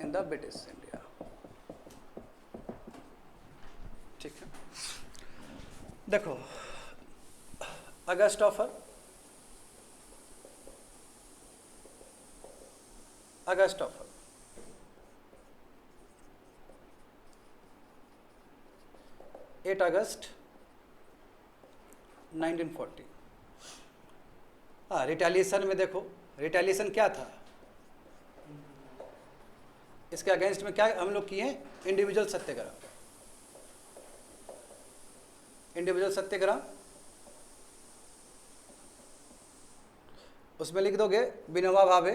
in the British India, ठीक है। देखो अगस्त ऑफर, अगस्त ऑफर 8 अगस्त 1940। हाँ, रिटेलिएशन में देखो, रिटेलिएशन क्या था, इसके अगेंस्ट में क्या हम लोग किए हैं, इंडिविजुअल सत्याग्रह, इंडिविजुअल सत्याग्रह। उसमें लिख दोगे विनोबा भावे,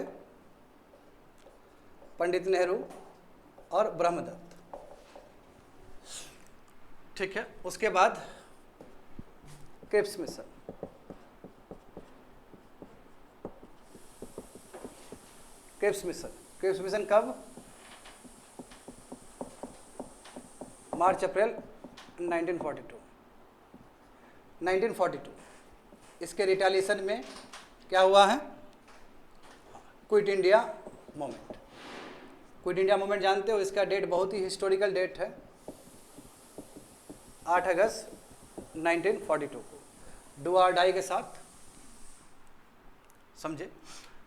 पंडित नेहरू और ब्रह्मदत्त। ठीक है, उसके बाद क्रिप्स मिशन, क्रिप्स मिशन कब? मार्च अप्रैल 1942। इसके रिटेलिएशन में क्या हुआ है? Quit India movement. Quit India movement जानते हो, इसका डेट बहुत ही हिस्टोरिकल डेट है, 8 अगस्त 1942 को, डू और डाई के साथ, समझे?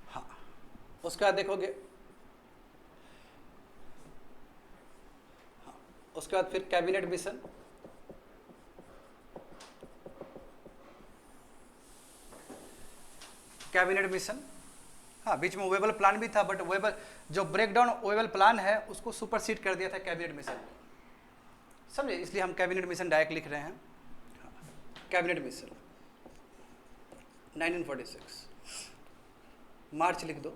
हाँ, उसके बाद देखोगे, हाँ, उसके बाद फिर कैबिनेट मिशन, हाँ, बीच में वेबल प्लान भी था, बट वेबल जो ब्रेकडाउन वेबल प्लान है उसको सुपरसीड कर दिया था कैबिनेट मिशन, समझे? इसलिए हम कैबिनेट मिशन डायरेक्ट लिख रहे हैं। कैबिनेट मिशन 1946, मार्च लिख दो,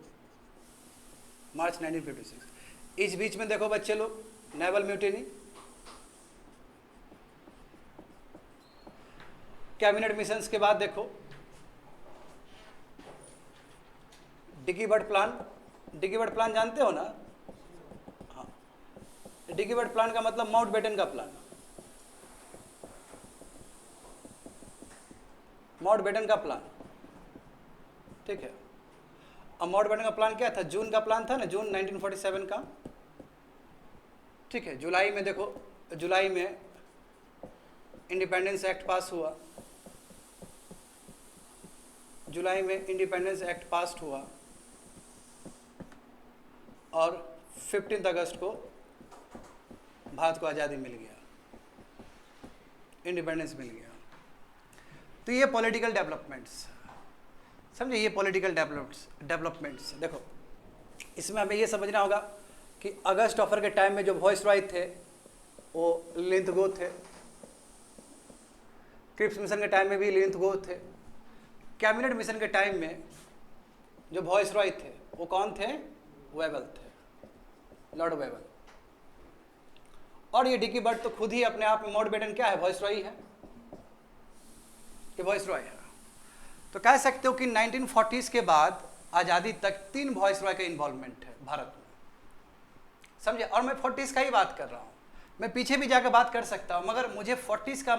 मार्च 1956। इस बीच में देखो बच्चे लोग, नेवल म्यूटिनी, कैबिनेट मिशंस के बाद देखो डिकी बर्ड प्लान जानते हो ना? हाँ, डिकी बर्ड प्लान का मतलब माउंटबेटन का प्लान, माउंटबेटन का प्लान, ठीक है। अब माउंटबेटन का प्लान क्या था? जून का प्लान था ना, जून 1947 का, ठीक है। जुलाई में देखो, जुलाई में इंडिपेंडेंस एक्ट पास हुआ, जुलाई में इंडिपेंडेंस एक्ट पास हुआ और 15 अगस्त को भारत को आज़ादी मिल गया, इंडिपेंडेंस मिल गया। तो ये पॉलिटिकल डेवलपमेंट्स, समझे? ये पॉलिटिकल डेवलपमेंट्स देखो, इसमें हमें ये समझना होगा कि अगस्त ऑफर के टाइम में जो वॉइस रॉय थे वो लिंथगो थे, क्रिप्स मिशन के टाइम में भी लिंथगो थे, कैबिनेट मिशन के टाइम में जो वॉइस रॉय थे वो कौन थे? वेबल थे, लॉर्ड वेबल। और ये डिकी बर्ड तो खुद ही अपने आप में माउंटबेटन क्या है? वॉइस रॉय है, ये वॉइस रॉय है। तो कह सकते हो कि 1940s के बाद आज़ादी तक 3 वॉइस रॉय का इन्वॉल्वमेंट है भारत में, समझे? और मैं 40s का ही बात कर रहा हूँ, मैं पीछे भी जाकर बात कर सकता हूँ, मगर मुझे 40s का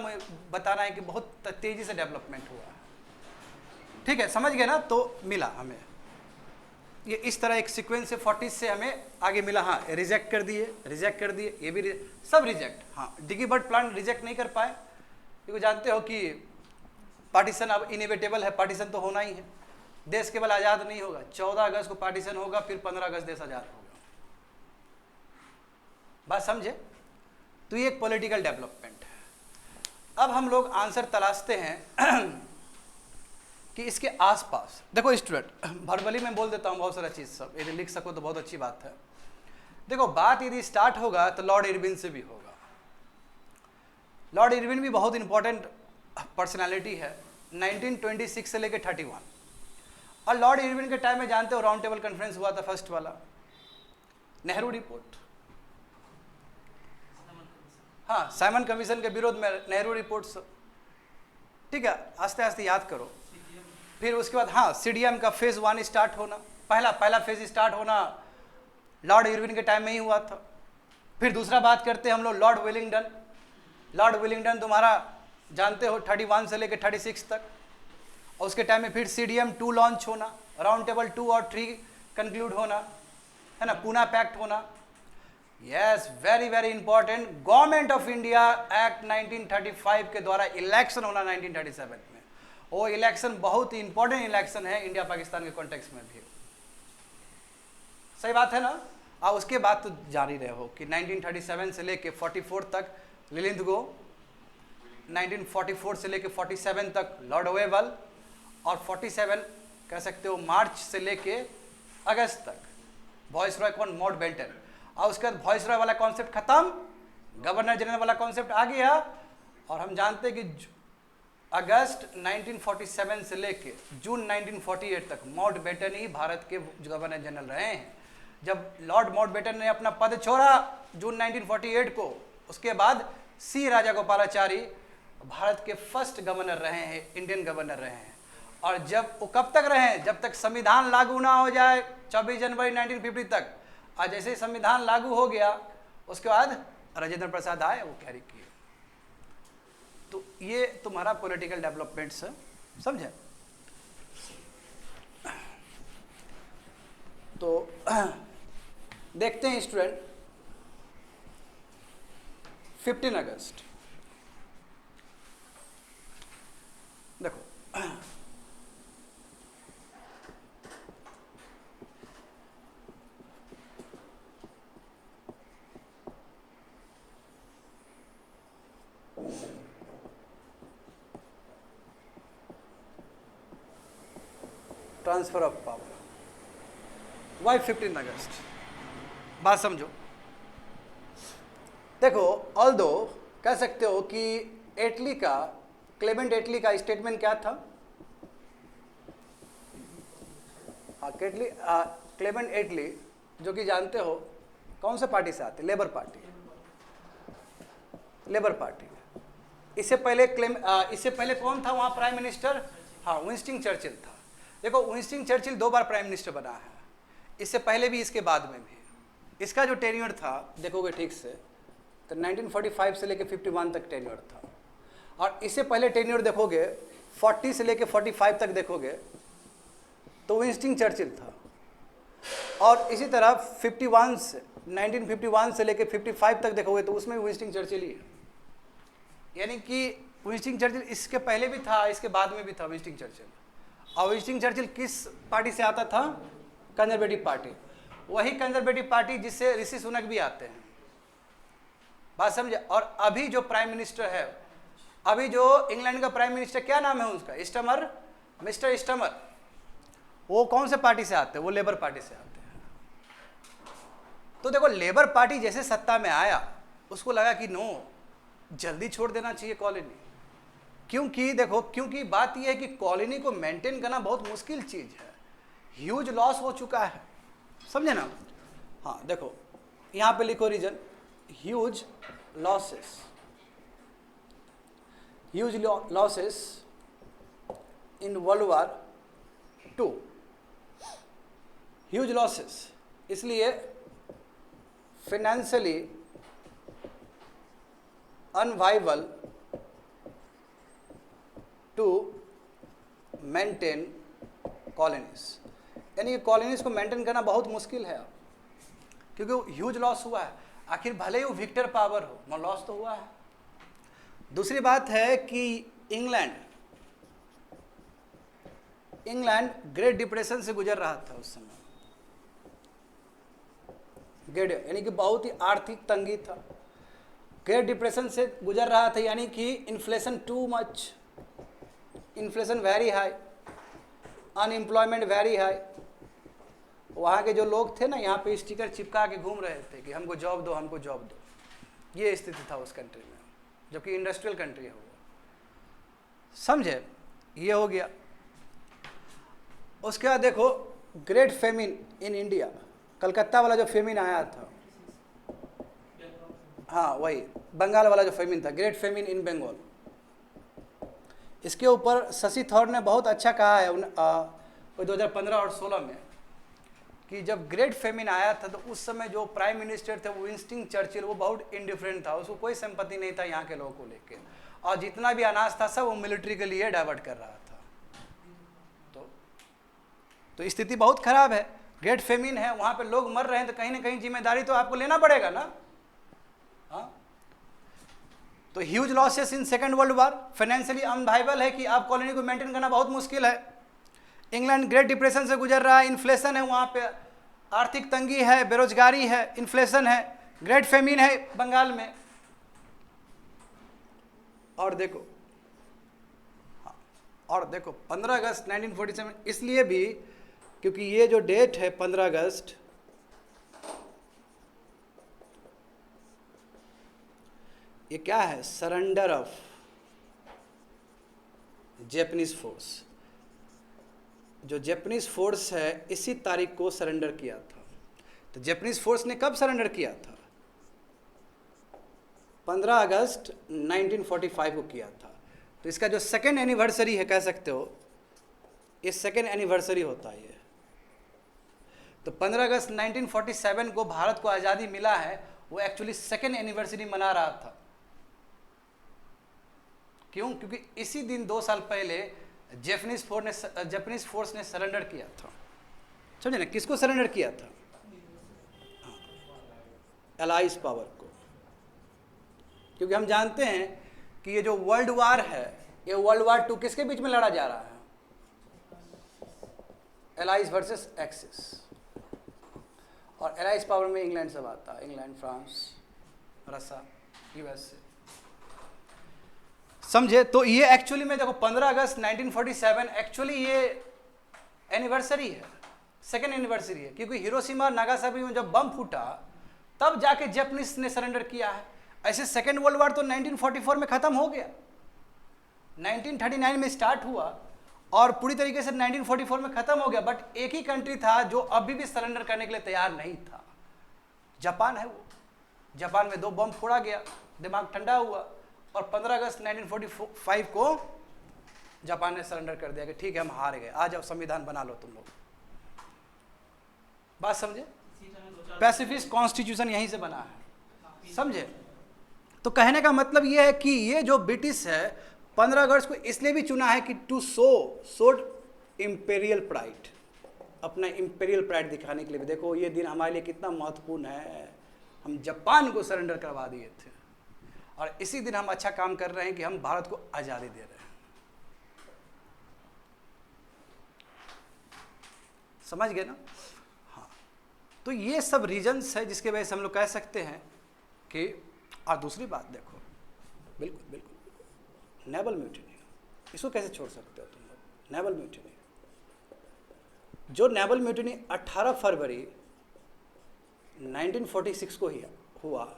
बताना है कि बहुत तेज़ी से डेवलपमेंट हुआ है, ठीक है, समझ गए ना? तो मिला हमें ये इस तरह एक सीक्वेंस से 40s से हमें आगे मिला। हाँ, रिजेक्ट कर दिए, ये भी सब रिजेक्ट। हाँ, डिकी बर्ड प्लान रिजेक्ट नहीं कर पाए क्योंकि जानते हो कि पार्टीशन अब इनएविटेबल है, पार्टीशन तो होना ही है, देश केवल आज़ाद नहीं होगा, 14 अगस्त को पार्टीशन होगा, फिर 15 अगस्त देश आज़ाद होगा, बात समझे? तो ये एक पॉलिटिकल डेवलपमेंट है। अब हम लोग आंसर तलाशते हैं कि इसके आसपास देखो स्टूडेंट, वर्बली में बोल देता हूँ बहुत सारा चीज़, सब यदि लिख सको तो बहुत अच्छी बात है। देखो, बात यदि स्टार्ट होगा तो लॉर्ड इरविन से भी होगा। लॉर्ड इरविन भी बहुत इंपॉर्टेंट पर्सनालिटी है, 1926 से लेकर 31। और लॉर्ड इरविन के टाइम में जानते हो राउंड टेबल कॉन्फ्रेंस हुआ था, फर्स्ट वाला नेहरू रिपोर्ट, हाँ, साइमन कमीशन के विरोध में नेहरू रिपोर्ट, ठीक है, आस्ते आस्ते याद करो। फिर उसके बाद हाँ, CDM का फेज 1 स्टार्ट होना, पहला फेज स्टार्ट होना लॉर्ड इरविन के टाइम में ही हुआ था। फिर दूसरा बात करते हैं हम लोग लॉर्ड वेलिंगटन। लॉर्ड वेलिंगटन तुम्हारा जानते हो 31 से लेकर 36 तक, और उसके टाइम में फिर CDM 2 लॉन्च होना, राउंड टेबल 2 और 3 कंक्लूड होना, है ना, पूना पैक्ट होना। Yes, very very important, government of India act 1935 के द्वारा इलेक्शन होना 1937 में। वो इलेक्शन बहुत ही इंपॉर्टेंट इलेक्शन है इंडिया पाकिस्तान के कॉन्टेक्स्ट में भी, सही बात है ना? और उसके बाद तो जारी रहे हो कि 1937 से लेके 44 तक लिलिंथगो, 1944 से लेके 47 तक लॉर्ड वेबल, और 47 कह सकते हो मार्च से लेके अगस्त तक वॉइस रॉय कौन? माउंटबेटन। और उसके बाद वॉइस रॉय वाला कॉन्सेप्ट खत्म, गवर्नर जनरल वाला कॉन्सेप्ट आ गया। और हम जानते हैं कि अगस्त 1947 से लेके जून 1948 तक माउंटबेटन ही भारत के गवर्नर जनरल रहे हैं। जब लॉर्ड माउंटबेटन ने अपना पद छोड़ा जून 1948 को, उसके बाद सी राजागोपालाचारी भारत के फर्स्ट गवर्नर रहे हैं, इंडियन गवर्नर रहे हैं। और जब वो कब तक रहे, जब तक संविधान लागू ना हो जाए 24 जनवरी 1950 तक। और जैसे ही संविधान लागू हो गया उसके बाद राजेंद्र प्रसाद आए, वो कैरी किए। तो ये तुम्हारा पॉलिटिकल डेवलपमेंट्स समझे। तो देखते हैं स्टूडेंट 15 अगस्त देखो, ट्रांसफर ऑफ पावर। वाई 15 अगस्त, बात समझो। देखो, ऑल्दो कह सकते हो कि एटली का, क्लेमेंट एटली का स्टेटमेंट क्या था? क्लेमेंट एटली जो कि जानते हो कौन से पार्टी से आते? Labour party. Labour party. इससे पहले कौन था वहाँ प्राइम मिनिस्टर? हाँ, विंस्टन चर्चिल था। देखो, विंस्टन चर्चिल 2 बार प्राइम मिनिस्टर बना है, इससे पहले भी, इसके बाद में भी। इसका जो टेन्योर था देखोगे ठीक से तो 1945 से लेके 51 तक टेन्योर था। और इससे पहले टेन्योर देखोगे 40 से लेके 45 तक देखोगे तो विंस्टन चर्चिल था। और इसी तरह 1951 से लेके 55 तक देखोगे तो उसमें विंस्टन चर्चिल ही है। यानी कि विंस्टन चर्चिल इसके पहले भी था, इसके बाद में भी था विंस्टन चर्चिल। और विंस्टन चर्चिल किस पार्टी से आता था? Conservative party. वही कंजर्वेटिव पार्टी जिससे ऋषि सुनक भी आते हैं। बात समझे। और अभी जो प्राइम मिनिस्टर है, अभी जो इंग्लैंड का प्राइम मिनिस्टर, क्या नाम है उसका? स्टमर, मिस्टर स्टमर। वो कौन से पार्टी से आते हैं? वो लेबर पार्टी से आते हैं। तो देखो, लेबर पार्टी जैसे सत्ता में आया, उसको लगा कि नो, जल्दी छोड़ देना चाहिए कॉलोनी। क्योंकि बात यह है कि कॉलोनी को मेंटेन करना बहुत मुश्किल चीज है। ह्यूज लॉस हो चुका है, समझे ना। हाँ देखो, यहाँ पे लिखो reason, huge losses in world war 2। Huge losses इसलिए financially unviable to maintain colonies. यानी कि कॉलोनीज को मेंटेन करना बहुत मुश्किल है, क्योंकि ह्यूज लॉस हुआ है। आखिर भले ही वो विक्टर पावर हो, मगर लॉस तो हुआ है। दूसरी बात है कि इंग्लैंड ग्रेट डिप्रेशन से गुजर रहा था उस समय। यानी कि बहुत ही आर्थिक तंगी था, ग्रेट डिप्रेशन से गुजर रहा था। यानी कि inflation too much, inflation very high, unemployment very high. वहाँ के जो लोग थे ना, यहाँ पे स्टिकर चिपका के घूम रहे थे कि हमको जॉब दो, हमको जॉब दो। ये स्थिति था उस कंट्री में, जबकि इंडस्ट्रियल कंट्री है वो। समझे, ये हो गया। उसके बाद देखो, great famine in India, Calcutta वाला जो फेमिन आया था, हाँ वही बंगाल वाला जो फेमिन था, ग्रेट फेमिन इन बंगाल। इसके ऊपर शशि थरूर ने बहुत अच्छा कहा है 2015 और 16 में, कि जब ग्रेट फेमिन आया था तो उस समय जो प्राइम मिनिस्टर थे वो विंस्टन चर्चिल, वो बहुत इंडिफरेंट था, उसको कोई सिंपैथी नहीं था यहाँ के लोगों को लेकर। और जितना भी अनाज था सब वो मिलिट्री के लिए डाइवर्ट कर रहा था। तो स्थिति बहुत खराब है, ग्रेट फेमिन है, वहाँ पे लोग मर रहे हैं, तो कहीं ना कहीं जिम्मेदारी तो आपको लेना पड़ेगा ना। हाँ, तो huge losses in second world war, financially unviable है कि आप कॉलोनी को मेंटेन करना बहुत मुश्किल है। इंग्लैंड ग्रेट डिप्रेशन से गुजर रहा है, इन्फ्लेशन है वहाँ पे, आर्थिक तंगी है, बेरोजगारी है, इन्फ्लेशन है, ग्रेट फेमिन है बंगाल में। और देखो 15 अगस्त 1947 इसलिए भी क्योंकि ये जो डेट है 15 अगस्त, ये क्या है? सरेंडर ऑफ जापानीज फोर्स, जो जापानीज फोर्स है इसी तारीख को सरेंडर किया था। तो जापानीज फोर्स ने कब सरेंडर किया था? 15 अगस्त 1945 को किया था। तो इसका जो सेकेंड एनिवर्सरी है, कह सकते हो ये सेकेंड एनिवर्सरी होता है ये। तो 15 अगस्त 1947 को भारत को आज़ादी मिला है, वो एक्चुअली सेकेंड एनिवर्सरी मना रहा था। क्यों? क्योंकि इसी दिन 2 साल पहले जापानीज फोर्स ने सरेंडर किया था। समझे ना? किसको सरेंडर किया था? एलाइज पावर को। क्योंकि हम जानते हैं कि ये जो वर्ल्ड वार है, ये वर्ल्ड वार 2 किसके बीच में लड़ा जा रहा है? Allies versus axis. और एलाइज पावर में इंग्लैंड सब आता है, इंग्लैंड, फ्रांस, रसा, यूएसए। समझे? तो ये एक्चुअली में देखो 15 अगस्त 1947 एक्चुअली ये एनिवर्सरी है, सेकेंड एनिवर्सरी है। क्योंकि हिरोशिमा और नागासाकी में जब बम फूटा तब जाके जापानीज ने सरेंडर किया है। ऐसे सेकेंड वर्ल्ड वार तो 1944 में खत्म हो गया, 1939 में स्टार्ट हुआ और पूरी तरीके से 1944 में खत्म हो गया। बट एक ही कंट्री था जो अभी भी सरेंडर करने के लिए तैयार नहीं था, जापान है वो। जापान में 2 बम फोड़ा गया, दिमाग ठंडा हुआ और 15 अगस्त 1945 को जापान ने सरेंडर कर दिया कि ठीक है हम हार गए, आ जाओ संविधान बना लो तुम लोग। बात समझे? पैसिफिस्ट कॉन्स्टिट्यूशन यहीं से बना है, समझे? तो कहने का मतलब ये है कि ये जो ब्रिटिश है 15 अगस्त को इसलिए भी चुना है कि टू शोड इंपेरियल प्राइड, अपना इंपेरियल प्राइड दिखाने के लिए भी। देखो ये दिन हमारे लिए कितना महत्वपूर्ण है, हम जापान को सरेंडर करवा दिए थे और इसी दिन हम अच्छा काम कर रहे हैं कि हम भारत को आज़ादी दे रहे हैं। समझ गए ना? हाँ, तो ये सब रीजन्स है जिसके वजह से हम लोग कह सकते हैं कि। और दूसरी बात देखो, बिल्कुल बिल्कुल नेवल म्यूटिनी, इसको कैसे छोड़ सकते हो तुम लोग? नेवल म्यूटिनी, जो नेवल म्यूटिनी 18 फरवरी 1946 को ही हुआ,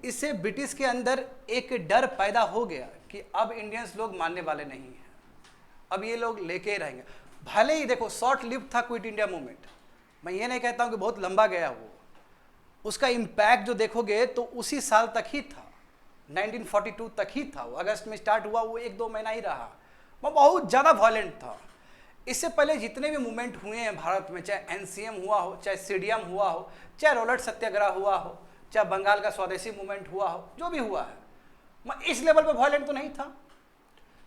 इससे ब्रिटिश के अंदर एक डर पैदा हो गया कि अब इंडियंस लोग मानने वाले नहीं हैं, अब ये लोग लेके रहेंगे। भले ही देखो शॉर्ट लिव था क्विट इंडिया मूवमेंट, मैं ये नहीं कहता हूँ कि बहुत लंबा गया वो, उसका इम्पैक्ट जो देखोगे तो उसी साल तक ही था, 1942 तक ही था। वो अगस्त में स्टार्ट हुआ, वो 1-2 महीना ही रहा, वो बहुत ज़्यादा वायलेंट था। इससे पहले जितने भी मूवमेंट हुए हैं भारत में, चाहे एनसीएम हुआ हो, चाहे सीडीएम हुआ हो, चाहे रोलट सत्याग्रह हुआ हो, चाहे बंगाल का स्वदेशी मूवमेंट हुआ हो, जो भी हुआ है, इस लेवल पे वायलेंट तो नहीं था।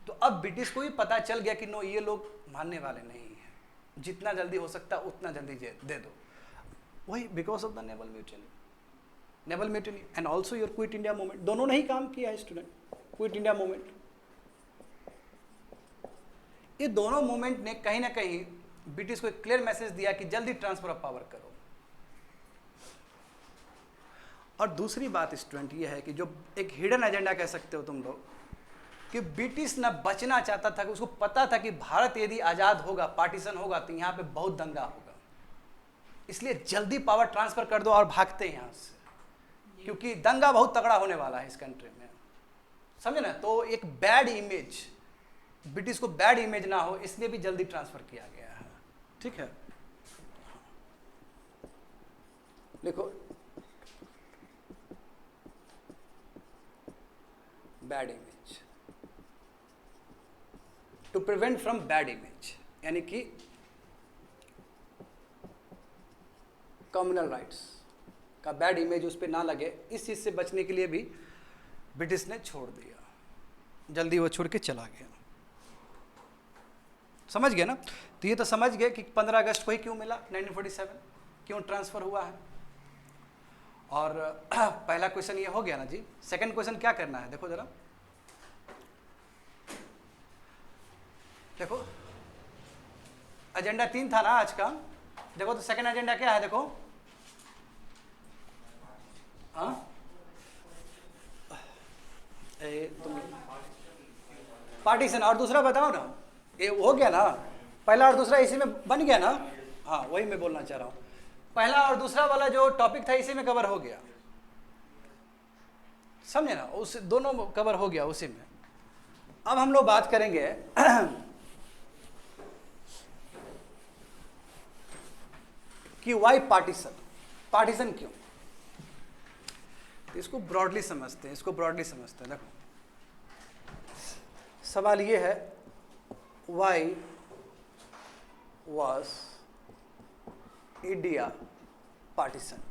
तो अब ब्रिटिश को भी पता चल गया कि नो, ये लोग मानने वाले नहीं हैं, जितना जल्दी हो सकता उतना जल्दी दे दो। वही because of the naval mutiny and also your quit India movement, दोनों ने ही काम किया है स्टूडेंट। क्विट इंडिया मूवमेंट, ये दोनों मूवमेंट ने कहीं ना कहीं ब्रिटिश को एक क्लियर मैसेज दिया कि जल्दी ट्रांसफर ऑफ पावर करो। और दूसरी बात स्टूडेंट ये है कि जो एक हिडन एजेंडा कह सकते हो तुम लोग, कि ब्रिटिश ना बचना चाहता था, कि उसको पता था कि भारत यदि आज़ाद होगा, पार्टीशन होगा, तो यहाँ पे बहुत दंगा होगा, इसलिए जल्दी पावर ट्रांसफर कर दो और भागते हैं यहाँ से, क्योंकि दंगा बहुत तगड़ा होने वाला है इस कंट्री में, समझे ना? तो एक बैड इमेज, ब्रिटिश को बैड इमेज ना हो, इसलिए भी जल्दी ट्रांसफर किया गया है। ठीक है, देखो bad image, to prevent from bad image, यानी कि कम्युनल राइट्स का बैड इमेज उस पर ना लगे, इस चीज़ से बचने के लिए भी ब्रिटिश ने छोड़ दिया, जल्दी वो छोड़ के चला गया। समझ गए ना? तो ये तो समझ गए कि 15 अगस्त को ही क्यों मिला 1947, क्यों ट्रांसफ़र हुआ है। और पहला क्वेश्चन ये हो गया ना जी। सेकंड क्वेश्चन क्या करना है, देखो जरा, देखो एजेंडा 3 था ना आज का, देखो तो सेकंड एजेंडा क्या है, देखो हाँ तुम पार्टीशन, और दूसरा बताओ ना, ये हो गया ना, पहला और दूसरा इसी में बन गया ना। हाँ वही मैं बोलना चाह रहा हूँ, पहला और दूसरा वाला जो टॉपिक था इसी में कवर हो गया, समझे ना? उस दोनों कवर हो गया उसी में। अब हम लोग बात करेंगे कि वाई पार्टीशन, पार्टीशन क्यों। इसको ब्रॉडली समझते हैं, देखो सवाल ये है, why was India partition.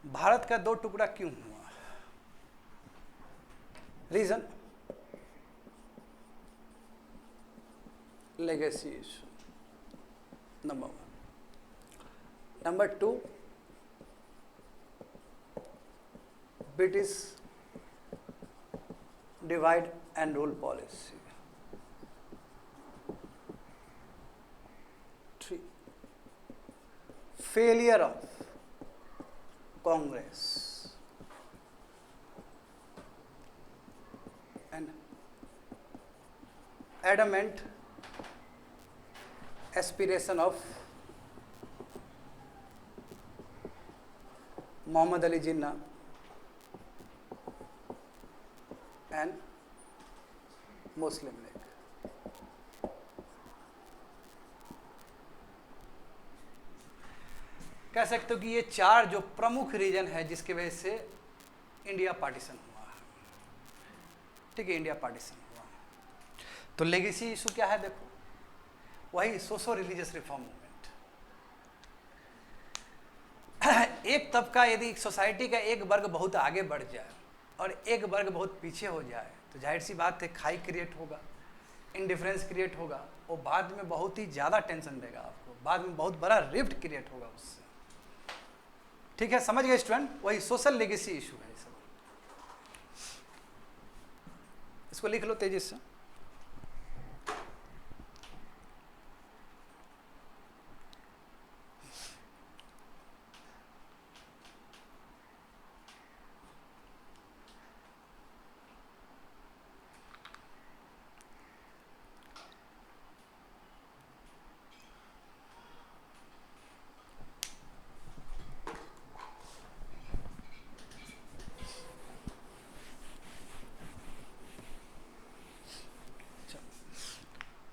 Bharat का दो टुकड़ा क्यों हुआ? Reason, legacy issue, number 1। Number 2, British divide and rule policy. 3, failure of Congress and adamant aspiration of Muhammad Ali Jinnah and Muslim League। कह सकते हो कि ये 4 जो प्रमुख रीजन है जिसकी वजह से इंडिया पार्टीशन हुआ है। ठीक है, इंडिया पार्टीशन हुआ। तो लेगेसी इशू क्या है? देखो, वही सोशो रिलीजियस रिफॉर्म मूवमेंट। एक तबका, यदि सोसाइटी का एक वर्ग बहुत आगे बढ़ जाए और एक वर्ग बहुत पीछे हो जाए तो जाहिर सी बात है खाई क्रिएट होगा, इंडिफरेंस क्रिएट होगा, और बाद में बहुत ही ज़्यादा टेंशन देगा आपको, बाद में बहुत बड़ा रिफ्ट क्रिएट होगा उससे। ठीक है, समझ गए स्टूडेंट? वही सोशल लेगेसी इशू है सब। इसको लिख लो तेजी से।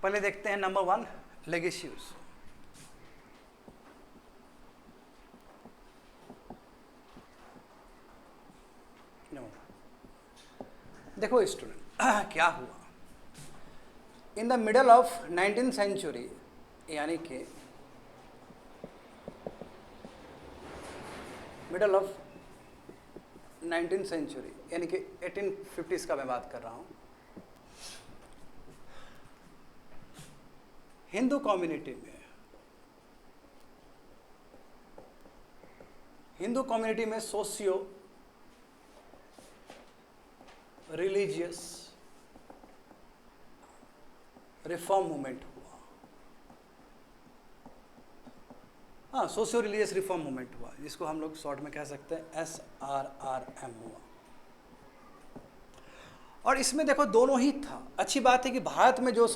पहले देखते हैं नंबर 1, लेगेसी इशू। देखो स्टूडेंट, क्या हुआ in the middle of 19th century, यानी कि मिडल ऑफ 19th सेंचुरी यानी कि 1850s का मैं बात कर रहा हूँ। हिंदू कम्युनिटी में सोशियो रिलीजियस रिफॉर्म मूवमेंट हुआ। हाँ, सोशियो रिलीजियस रिफॉर्म मूवमेंट हुआ, जिसको हम लोग शॉर्ट में कह सकते हैं SRRM हुआ। और इसमें देखो दोनों ही था। अच्छी बात है कि भारत में जो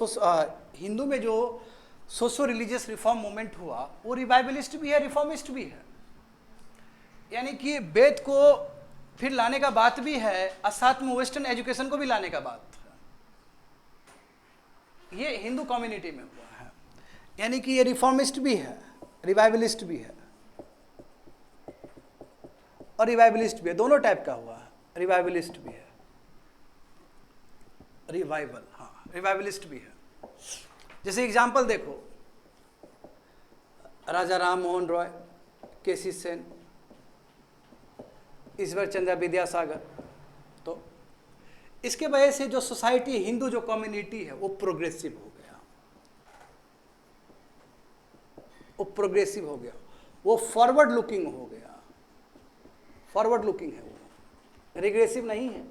हिंदू में जो सोशो रिलीजियस रिफॉर्म मूवमेंट हुआ वो रिवाइवलिस्ट भी है, रिफॉर्मिस्ट भी है। यानी कि वेद को फिर लाने का बात भी है और साथ में वेस्टर्न एजुकेशन को भी लाने का बात है। ये हिंदू कम्युनिटी में हुआ है, यानी कि ये रिफॉर्मिस्ट भी है, रिवाइवलिस्ट भी है और रिवाइवलिस्ट भी है, दोनों टाइप का हुआ है। रिवाइवलिस्ट भी है, रिवाइवल, हाँ रिवाइवलिस्ट भी है। जैसे एग्जाम्पल देखो, राजा राम मोहन रॉय, केसी सेन, ईश्वर चंद्र विद्यासागर। तो इसके वजह से जो सोसाइटी, हिंदू जो कम्युनिटी है वो प्रोग्रेसिव हो गया, वो फॉरवर्ड लुकिंग हो गया। फॉरवर्ड लुकिंग है वो, रिग्रेसिव नहीं है।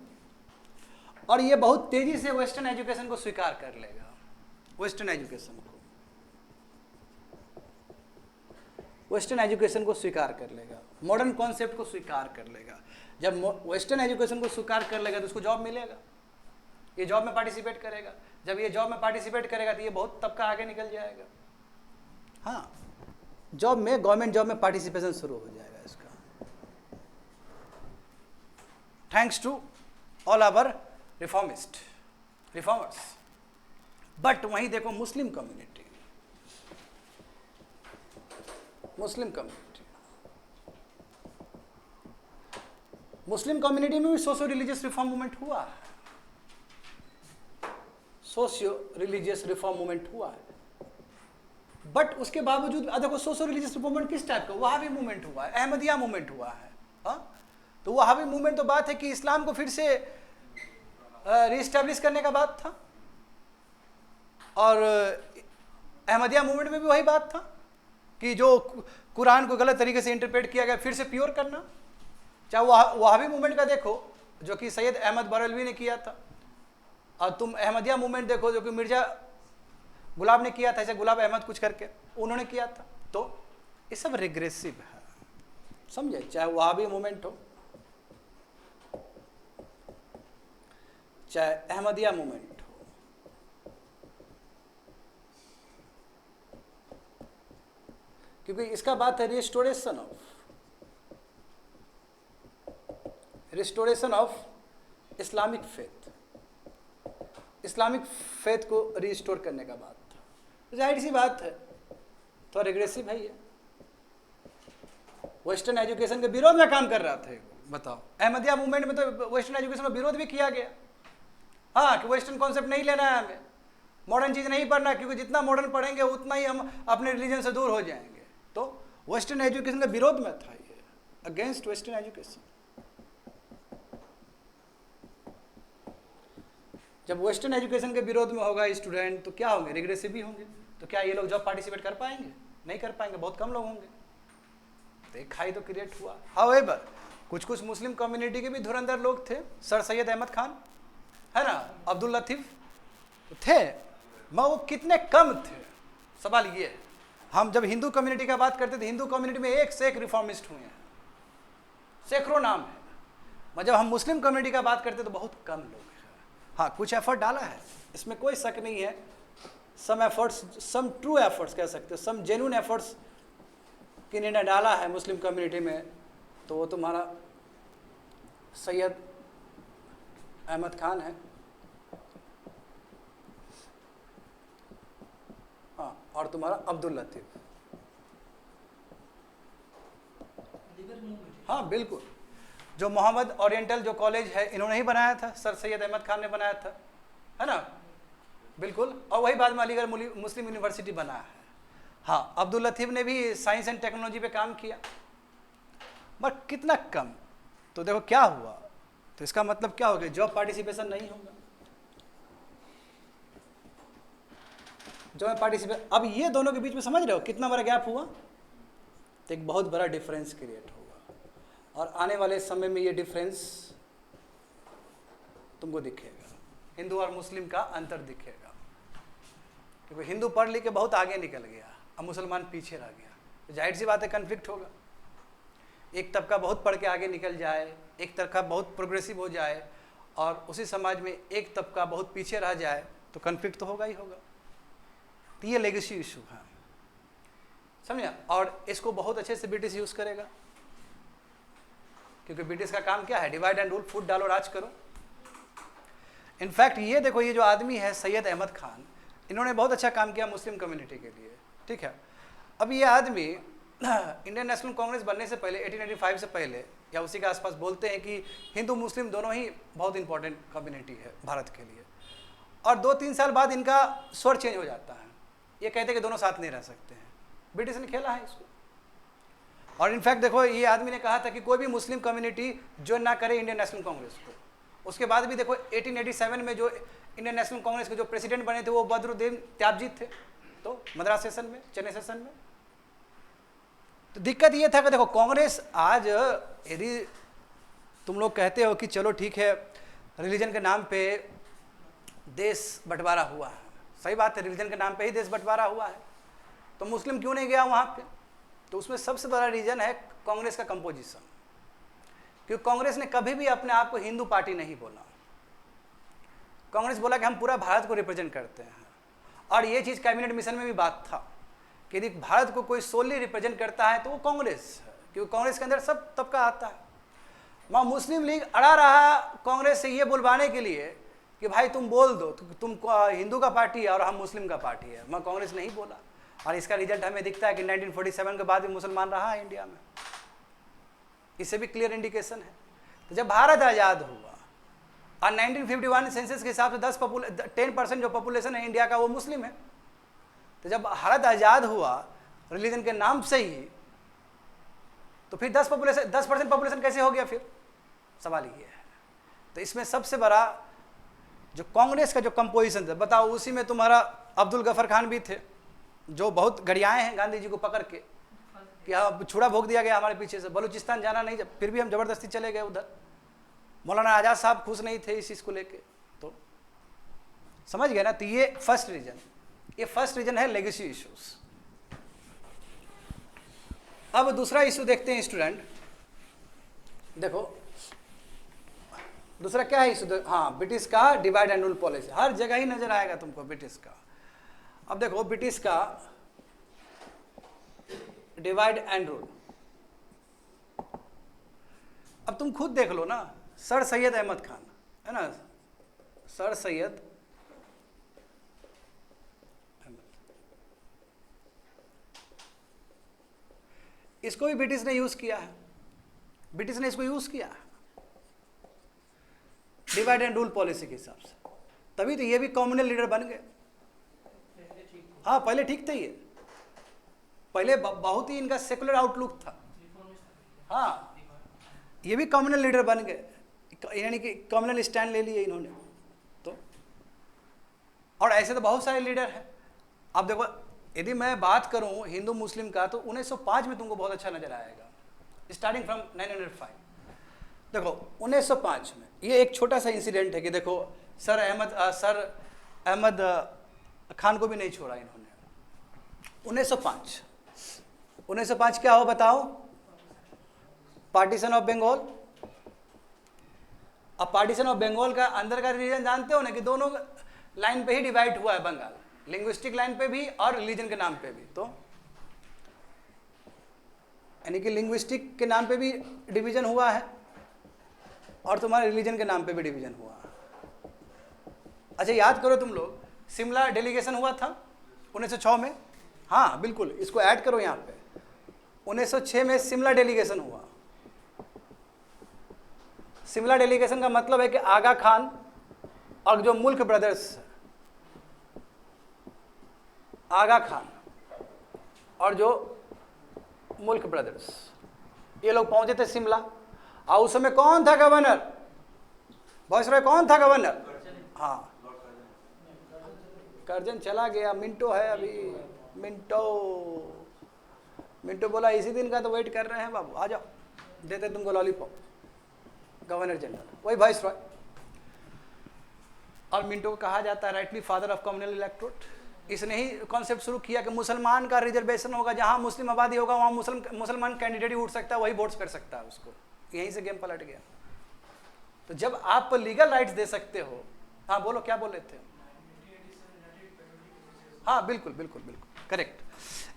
और ये बहुत तेजी से वेस्टर्न एजुकेशन को स्वीकार कर लेगा, वेस्टर्न एजुकेशन को स्वीकार कर लेगा, मॉडर्न कॉन्सेप्ट को स्वीकार कर लेगा। जब वेस्टर्न एजुकेशन को स्वीकार कर लेगा तो उसको जॉब मिलेगा, ये जॉब में पार्टिसिपेट करेगा। जब ये जॉब में पार्टिसिपेट करेगा तो ये बहुत तबका आगे निकल जाएगा। हाँ, जॉब में, गवर्नमेंट जॉब में पार्टिसिपेशन शुरू हो जाएगा इसका। Thanks to all our reformers. But वहीं देखो मुस्लिम कम्युनिटी में भी सोशियो रिलीजियस रिफॉर्म मूवमेंट हुआ है, बट उसके बावजूद देखो सोशो रिलीजियस मूवमेंट किस टाइप का, वहाबी मूवमेंट हुआ है, अहमदिया मूवमेंट हुआ है। तो वहाबी मूवमेंट तो बात है कि इस्लाम को फिर से रीस्टैब्लिश करने का बात था, और अहमदिया मूवमेंट में भी वही बात था कि जो कुरान को गलत तरीके से इंटरप्रेट किया गया फिर से प्योर करना। चाहे वहाबी मूवमेंट का देखो जो कि सैयद अहमद बरेलवी ने किया था, और तुम अहमदिया मूवमेंट देखो जो कि मिर्जा गुलाब ने किया था, ऐसे गुलाब अहमद कुछ करके उन्होंने किया था। तो ये सब रिग्रेसिव है, समझे, चाहे वहाबी मूवमेंट हो चाहे अहमदिया मूवमेंट हो। क्योंकि इसका बात है रिस्टोरेशन ऑफ इस्लामिक फेथ को रिस्टोर करने का बात था। जाहिर सी बात है तो रिग्रेसिव है ये, वेस्टर्न एजुकेशन के विरोध में काम कर रहा था। बताओ, अहमदिया मूवमेंट में तो वेस्टर्न एजुकेशन का विरोध भी किया गया। हाँ, कि वेस्टर्न कॉन्सेप्ट नहीं लेना है, हमें मॉडर्न चीज़ नहीं पढ़ना, क्योंकि जितना मॉडर्न पढ़ेंगे उतना ही हम अपने रिलीजन से दूर हो जाएंगे। तो वेस्टर्न एजुकेशन के विरोध में था ये, अगेंस्ट वेस्टर्न एजुकेशन। जब वेस्टर्न एजुकेशन के विरोध में होगा स्टूडेंट तो क्या होंगे, रिग्रेसिव भी होंगे। तो क्या ये लोग जॉब पार्टिसिपेट कर पाएंगे? नहीं कर पाएंगे, बहुत कम लोग होंगे। तो एक खाई तो क्रिएट हुआ। हाउएवर कुछ मुस्लिम कम्युनिटी के भी धुरंधर लोग थे, सर सैयद अहमद खान है ना, अब्दुल लतीफ़ तो थे, मगर वो कितने कम थे। सवाल ये है, हम जब हिंदू कम्युनिटी का बात करते थे, हिंदू कम्युनिटी में एक से एक रिफॉर्मिस्ट हुए हैं, सैकड़ों नाम है। मगर जब हम मुस्लिम कम्युनिटी का बात करते तो बहुत कम लोग हैं। हाँ, कुछ एफर्ट डाला है, इसमें कोई शक नहीं है। Some efforts, some true efforts कह सकते हो, सम जेन्युइन एफर्ट्स किन्हीं ने डाला है मुस्लिम कम्युनिटी में। तो वो तुम्हारा सैयद अहमद खान है, हाँ, और तुम्हारा अब्दुल लतीफ़। हाँ बिल्कुल, जो मोहम्मद ओरिएंटल जो कॉलेज है इन्होंने ही बनाया था, सर सैयद अहमद खान ने बनाया था, है ना, बिल्कुल। और वही बाद में अलीगढ़ मुस्लिम यूनिवर्सिटी बना है। हाँ, अब्दुल लतीफ़ ने भी साइंस एंड टेक्नोलॉजी पे काम किया, बट कितना कम। तो देखो क्या हुआ, तो इसका मतलब क्या हो गया, जॉब पार्टिसिपेशन नहीं होगा, जॉब पार्टिसिपेशन। अब ये दोनों के बीच में समझ रहे हो कितना बड़ा गैप हुआ, तो एक बहुत बड़ा डिफरेंस क्रिएट होगा। और आने वाले समय में ये डिफरेंस तुमको दिखेगा, हिंदू और मुस्लिम का अंतर दिखेगा। क्योंकि हिंदू पढ़ लिख के बहुत आगे निकल गया, अब मुसलमान पीछे रह गया, तो जाहिर सी बात है कन्फ्लिक्ट होगा। एक तबका बहुत पढ़ के आगे निकल जाए, एक तबका बहुत प्रोग्रेसिव हो जाए, और उसी समाज में एक तबका बहुत पीछे रह जाए, तो कन्फ्लिक्ट तो होगा ही होगा। तो ये लेगेसी इशू है, समझे। और इसको बहुत अच्छे से ब्रिटिश यूज़ करेगा, क्योंकि ब्रिटिश का काम क्या है, डिवाइड एंड रूल, फूट डालो राज करो। इनफैक्ट ये देखो, ये जो आदमी है सैयद अहमद खान, इन्होंने बहुत अच्छा काम किया मुस्लिम कम्युनिटी के लिए, ठीक है। अब ये आदमी इंडियन नेशनल कांग्रेस बनने से पहले 1885 से पहले या उसी के आसपास बोलते हैं कि हिंदू मुस्लिम दोनों ही बहुत इंपॉर्टेंट कम्युनिटी है भारत के लिए। और 2-3 साल बाद इनका स्वर चेंज हो जाता है, ये कहते हैं कि दोनों साथ नहीं रह सकते हैं। ब्रिटिश ने खेला है इसको। और इनफैक्ट देखो, ये आदमी ने कहा था कि कोई भी मुस्लिम कम्युनिटी ज्वाइन ना करे इंडियन नेशनल कांग्रेस को। उसके बाद भी देखो 1887 में जो इंडियन नेशनल कांग्रेस के जो प्रेसिडेंट बने थे वो बद्रुद्दीन त्याबजी थे, तो मद्रास सेशन में, चेन्नई सेशन में। तो दिक्कत ये था कि देखो कांग्रेस आज, यदि तुम लोग कहते हो कि चलो ठीक है रिलीजन के नाम पे देश बंटवारा हुआ है, सही बात है, रिलीजन के नाम पे ही देश बंटवारा हुआ है, तो मुस्लिम क्यों नहीं गया वहाँ पे? तो उसमें सबसे बड़ा रीज़न है कांग्रेस का कंपोजिशन। क्योंकि कांग्रेस ने कभी भी अपने आप को हिंदू पार्टी नहीं बोला। कांग्रेस बोला कि हम पूरा भारत को रिप्रेजेंट करते हैं, और ये चीज़ कैबिनेट मिशन में भी बात था कि यदि भारत को कोई सोली रिप्रेजेंट करता है तो वो कांग्रेस है, क्योंकि कांग्रेस के अंदर सब तबका आता है। वहाँ मुस्लिम लीग अड़ा रहा कांग्रेस से ये बुलवाने के लिए कि भाई तुम बोल दो, तुम हिंदू का पार्टी है और हम मुस्लिम का पार्टी है। वहाँ कांग्रेस नहीं बोला, और इसका रिजल्ट हमें दिखता है कि 1947 के बाद भी मुसलमान रहा है इंडिया में। इससे भी क्लियर इंडिकेशन है। तो जब भारत आज़ाद हुआ और 1951 सेंसस के हिसाब से 10% जो पॉपुलेशन है इंडिया का वो मुस्लिम है। तो जब भारत आज़ाद हुआ रिलीजन के नाम से ही, तो फिर 10% पॉपुलेशन कैसे हो गया? फिर सवाल ये है। तो इसमें सबसे बड़ा जो कांग्रेस का जो कंपोजिशन था, बताओ, उसी में तुम्हारा अब्दुल गफर खान भी थे, जो बहुत गरियाए हैं गांधी जी को पकड़ के कि हाँ छुरा भोग दिया गया हमारे पीछे से, बलूचिस्तान जाना नहीं, फिर भी हम जबरदस्ती चले गए उधर। मौलाना आज़ाद साहब खुश नहीं थे इस चीज़ को लेके। तो समझ गए ना? तो ये फर्स्ट रीजन है लेगेसी इश्यूज। अब दूसरा इशू देखते हैं स्टूडेंट। देखो दूसरा क्या है इशू? हाँ, ब्रिटिश का डिवाइड एंड रूल पॉलिसी, हर जगह ही नजर आएगा तुमको ब्रिटिश का। अब देखो ब्रिटिश का डिवाइड एंड रूल, अब तुम खुद देख लो ना, सर सैयद अहमद खान है ना, सर सैयद अहमद, इसको भी ब्रिटिश ने यूज किया है, ब्रिटिश ने इसको यूज किया है डिवाइड एंड रूल पॉलिसी के हिसाब से, तभी तो ये भी कॉम्युनल लीडर बन गए। हाँ पहले ठीक थे, ये पहले बहुत ही इनका सेकुलर आउटलुक था। हाँ ये भी कॉम्युनल लीडर बन गए, यानी कि कॉम्युनल स्टैंड ले लिए इन्होंने। तो और ऐसे तो बहुत सारे लीडर हैं। अब देखो यदि मैं बात करूं हिंदू मुस्लिम का, तो 1905 में तुमको बहुत अच्छा नजर आएगा, स्टार्टिंग फ्रॉम 905। देखो 1905 में ये एक छोटा सा इंसिडेंट है कि देखो सर अहमद खान को भी नहीं छोड़ा इन्होंने। 1905 क्या हो बताओ? Partition of Bengal. अब पार्टीशन ऑफ बंगाल का अंदर का रीजन जानते हो ना कि दोनों लाइन पे ही डिवाइड हुआ है बंगाल, लिंग्विस्टिक लाइन पे भी और रिलीजन के नाम पे भी। तो यानी कि लिंग्विस्टिक के नाम पे भी डिवीजन हुआ है और तुम्हारे रिलीजन के नाम पे भी डिवीजन हुआ है। अच्छा याद करो तुम लोग, शिमला डेलीगेशन हुआ था 1906 में। हाँ बिल्कुल, इसको ऐड करो यहाँ पे। 1906 में शिमला डेलीगेशन हुआ। शिमला डेलीगेशन का मतलब है कि आगा खान और जो मुल्क ब्रदर्स, आगा खान और जो मुल्क ब्रदर्स, ये लोग पहुंचे थे शिमला। और उस समय कौन था गवर्नर? वायसरॉय कौन था गवर्नर? हाँ कर्जन चला गया, मिंटो है अभी। मिंटो बोला इसी दिन का तो वेट कर रहे हैं बाबू, आ जाओ देते तुमको लॉलीपॉप। गवर्नर जनरल वही वायसरॉय। और मिंटो को कहा जाता है rightly father of communal electorate. इसने ही कॉन्सेप्ट शुरू किया कि मुसलमान का रिजर्वेशन होगा, जहां मुस्लिम आबादी होगा वहां मुसलमान कैंडिडेट ही उठ सकता है, वही वोट्स कर सकता है उसको। यहीं से गेम पलट गया। तो जब आप लीगल राइट्स दे सकते हो, हाँ बोलो क्या बोल रहे थे? हाँ बिल्कुल बिल्कुल बिल्कुल करेक्ट,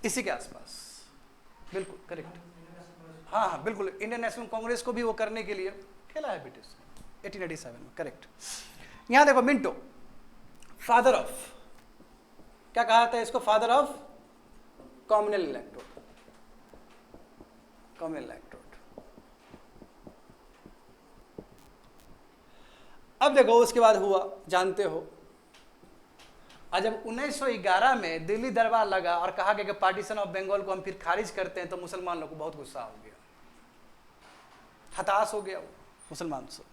इसी के आसपास, बिल्कुल करेक्ट। हाँ हाँ बिल्कुल, इंडियन नेशनल कांग्रेस को भी वो करने के लिए खेला है ब्रिटिश 1887 में, करेक्ट। यहाँ देखो मिंटो फादर ऑफ, क्या कहा था इसको? Father of communal electorate, communal electorate. अब देखो उसके बाद हुआ जानते हो, और जब 1911 में दिल्ली दरबार लगा और कहा गया कि पार्टीशन ऑफ बंगाल को हम फिर खारिज करते हैं, तो मुसलमान लोग को बहुत गुस्सा हो गया, हताश हो गया वो मुसलमान से।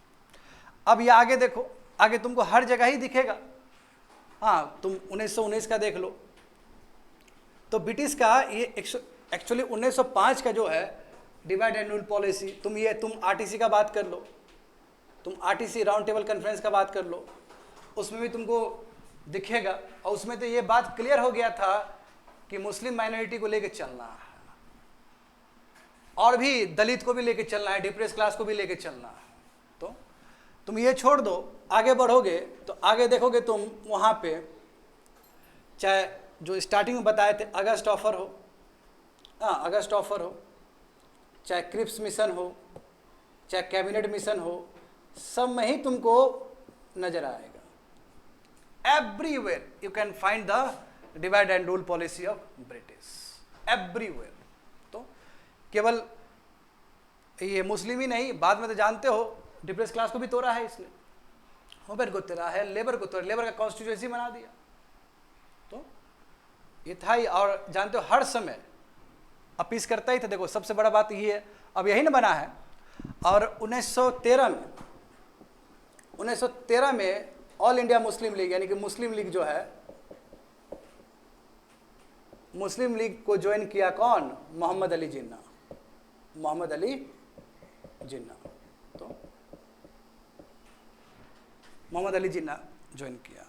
अब ये आगे देखो, आगे तुमको हर जगह ही दिखेगा। हाँ तुम 1919 का देख लो, तो ब्रिटिश का ये एक्चुअली 1905 का जो है डिवाइड एंड रूल पॉलिसी, तुम आरटीसी का बात कर लो, तुम आरटीसी राउंड टेबल कॉन्फ्रेंस का बात कर लो, उसमें भी तुमको दिखेगा। और उसमें तो ये बात क्लियर हो गया था कि मुस्लिम माइनॉरिटी को लेकर चलना है, और भी दलित को भी लेकर चलना है, डिप्रेस क्लास को भी लेकर चलना है। तो तुम ये छोड़ दो, आगे बढ़ोगे तो आगे देखोगे तुम वहाँ पे, चाहे जो स्टार्टिंग में बताए थे अगस्त ऑफर हो, हाँ अगस्त ऑफर हो, चाहे क्रिप्स मिशन हो, चाहे कैबिनेट मिशन हो, सब में ही तुमको नजर आएगा। Everywhere you can find the divide and rule policy of British, everywhere. तो केवल ये मुस्लिम ही नहीं, बाद में तो जानते हो डिप्रेस क्लास को भी तोड़ा है इसने, वुमेन को तोड़ा है, लेबर को तोड़ा, लेबर का कॉन्स्टिट्यूएंसी बना दिया। तो ये था ही। और जानते हो हर समय अपीस करता ही था। देखो सबसे बड़ा बात ये है, अब यही ना बना है। और 1913 में ऑल इंडिया मुस्लिम लीग यानी कि मुस्लिम लीग जो है, मुस्लिम लीग को ज्वाइन किया कौन? मोहम्मद अली जिन्ना, मोहम्मद अली जिन्ना। तो मोहम्मद अली जिन्ना ज्वाइन किया।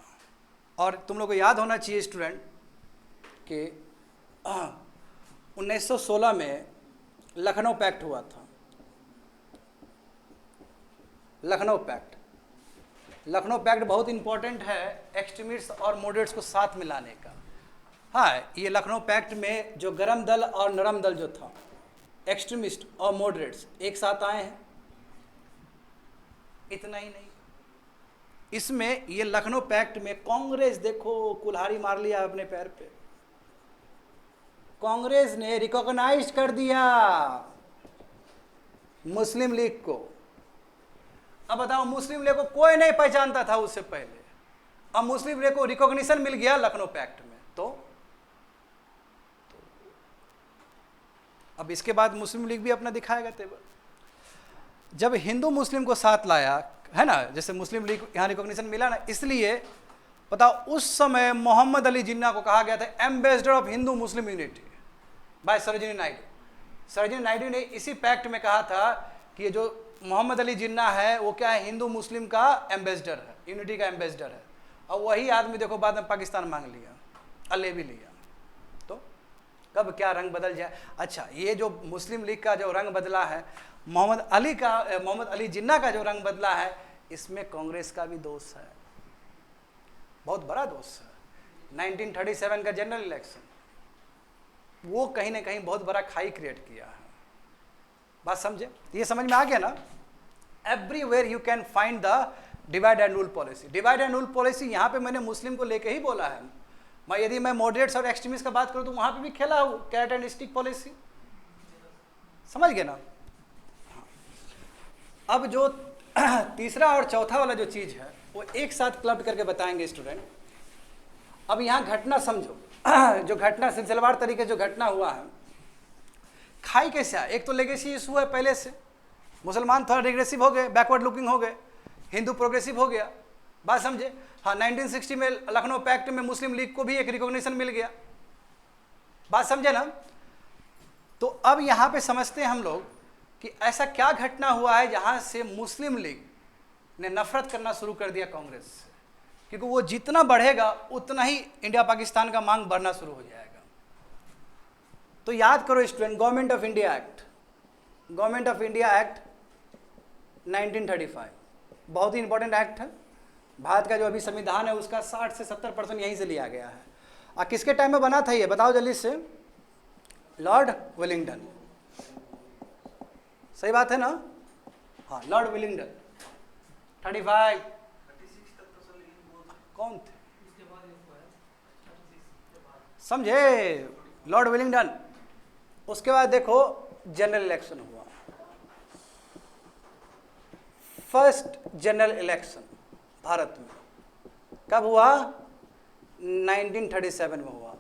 और तुम लोग को याद होना चाहिए स्टूडेंट कि 1916 में लखनऊ पैक्ट हुआ था। लखनऊ पैक्ट, लखनऊ पैक्ट बहुत इंपॉर्टेंट है एक्सट्रीमिस्ट्स और मॉडरेट्स को साथ मिलाने का। हाँ, ये लखनऊ पैक्ट में जो गरम दल और नरम दल जो था, एक्सट्रीमिस्ट और मॉडरेट्स एक साथ आए हैं। इतना ही नहीं, इसमें ये लखनऊ पैक्ट में कांग्रेस देखो कुल्हाड़ी मार लिया अपने पैर पे। कांग्रेस ने रिकॉग्नाइज कर दिया मुस्लिम लीग को। अब बताओ, मुस्लिम लीग को कोई नहीं पहचानता था उससे पहले, अब मुस्लिम लीग को रिकॉग्निशन मिल गया लखनऊ पैक्ट में। तो अब इसके बाद मुस्लिम लीग भी अपना दिखाएगा तेवर। जब हिंदू मुस्लिम को साथ लाया है ना, जैसे मुस्लिम लीग यहाँ रिकॉग्निशन मिला ना, इसलिए बताओ उस समय मोहम्मद अली जिन्ना को कहा गया था ambassador of Hindu Muslim unity by Sarojini Naidu. Sarojini Naidu ने इसी पैक्ट में कहा था कि ये जो मोहम्मद अली जिन्ना है वो क्या है, हिंदू मुस्लिम का एम्बेसडर है, यूनिटी का एम्बेसडर है। और वही आदमी देखो बाद में पाकिस्तान मांग लिया, अले भी लिया। तो कब क्या रंग बदल जाए। अच्छा, ये जो मुस्लिम लीग का जो रंग बदला है, मोहम्मद अली जिन्ना का जो रंग बदला है, इसमें कांग्रेस का भी दोष है, बहुत बड़ा दोष है। 1937 का जनरल इलेक्शन, वो कहीं ना कहीं बहुत बड़ा खाई क्रिएट किया है। बात समझे? ये समझ में आ गया ना? Everywhere you can find the divide and rule policy. Divide and rule policy यहाँ पे मैंने मुस्लिम को लेके ही बोला है। यदि मैं मॉडरेट्स और एक्सट्रीमिस्ट का बात करूँ तो वहाँ पे भी खेला हूँ कैट एंड स्टिक पॉलिसी। समझ गए ना? अब जो तीसरा और चौथा वाला जो चीज़ है वो एक साथ क्लब करके बताएंगे स्टूडेंट। अब यहाँ घटना समझो, जो घटना सिलसिलेवार तरीके जो घटना हुआ है, खाई कैसे आया? एक तो लेगेसी इशू है पहले से, मुसलमान थोड़ा रिग्रेसिव हो गए, बैकवर्ड लुकिंग हो गए, हिंदू प्रोग्रेसिव हो गया। बात समझे? हाँ, 1960 में लखनऊ पैक्ट में मुस्लिम लीग को भी एक रिकॉग्निशन मिल गया। बात समझे ना? तो अब यहाँ पे समझते हैं हम लोग कि ऐसा क्या घटना हुआ है जहाँ से मुस्लिम लीग ने नफरत करना शुरू कर दिया कांग्रेस से, क्योंकि वो जितना बढ़ेगा उतना ही इंडिया पाकिस्तान का मांग बढ़ना शुरू हो जाएगा। तो याद करो student, government of India act, government of India act 1935 बहुत ही इंपॉर्टेंट एक्ट है। भारत का जो अभी संविधान है उसका 60 से 70% यहीं से लिया गया है। और किसके टाइम में बना था ये बताओ जल्दी से? Lord Wellington. सही बात है ना? हाँ, लॉर्ड वेलिंगटन 35 कौन थे समझे? Lord Wellington. उसके बाद देखो जनरल इलेक्शन हुआ, फर्स्ट जनरल इलेक्शन भारत में कब हुआ? 1937 में हुआ।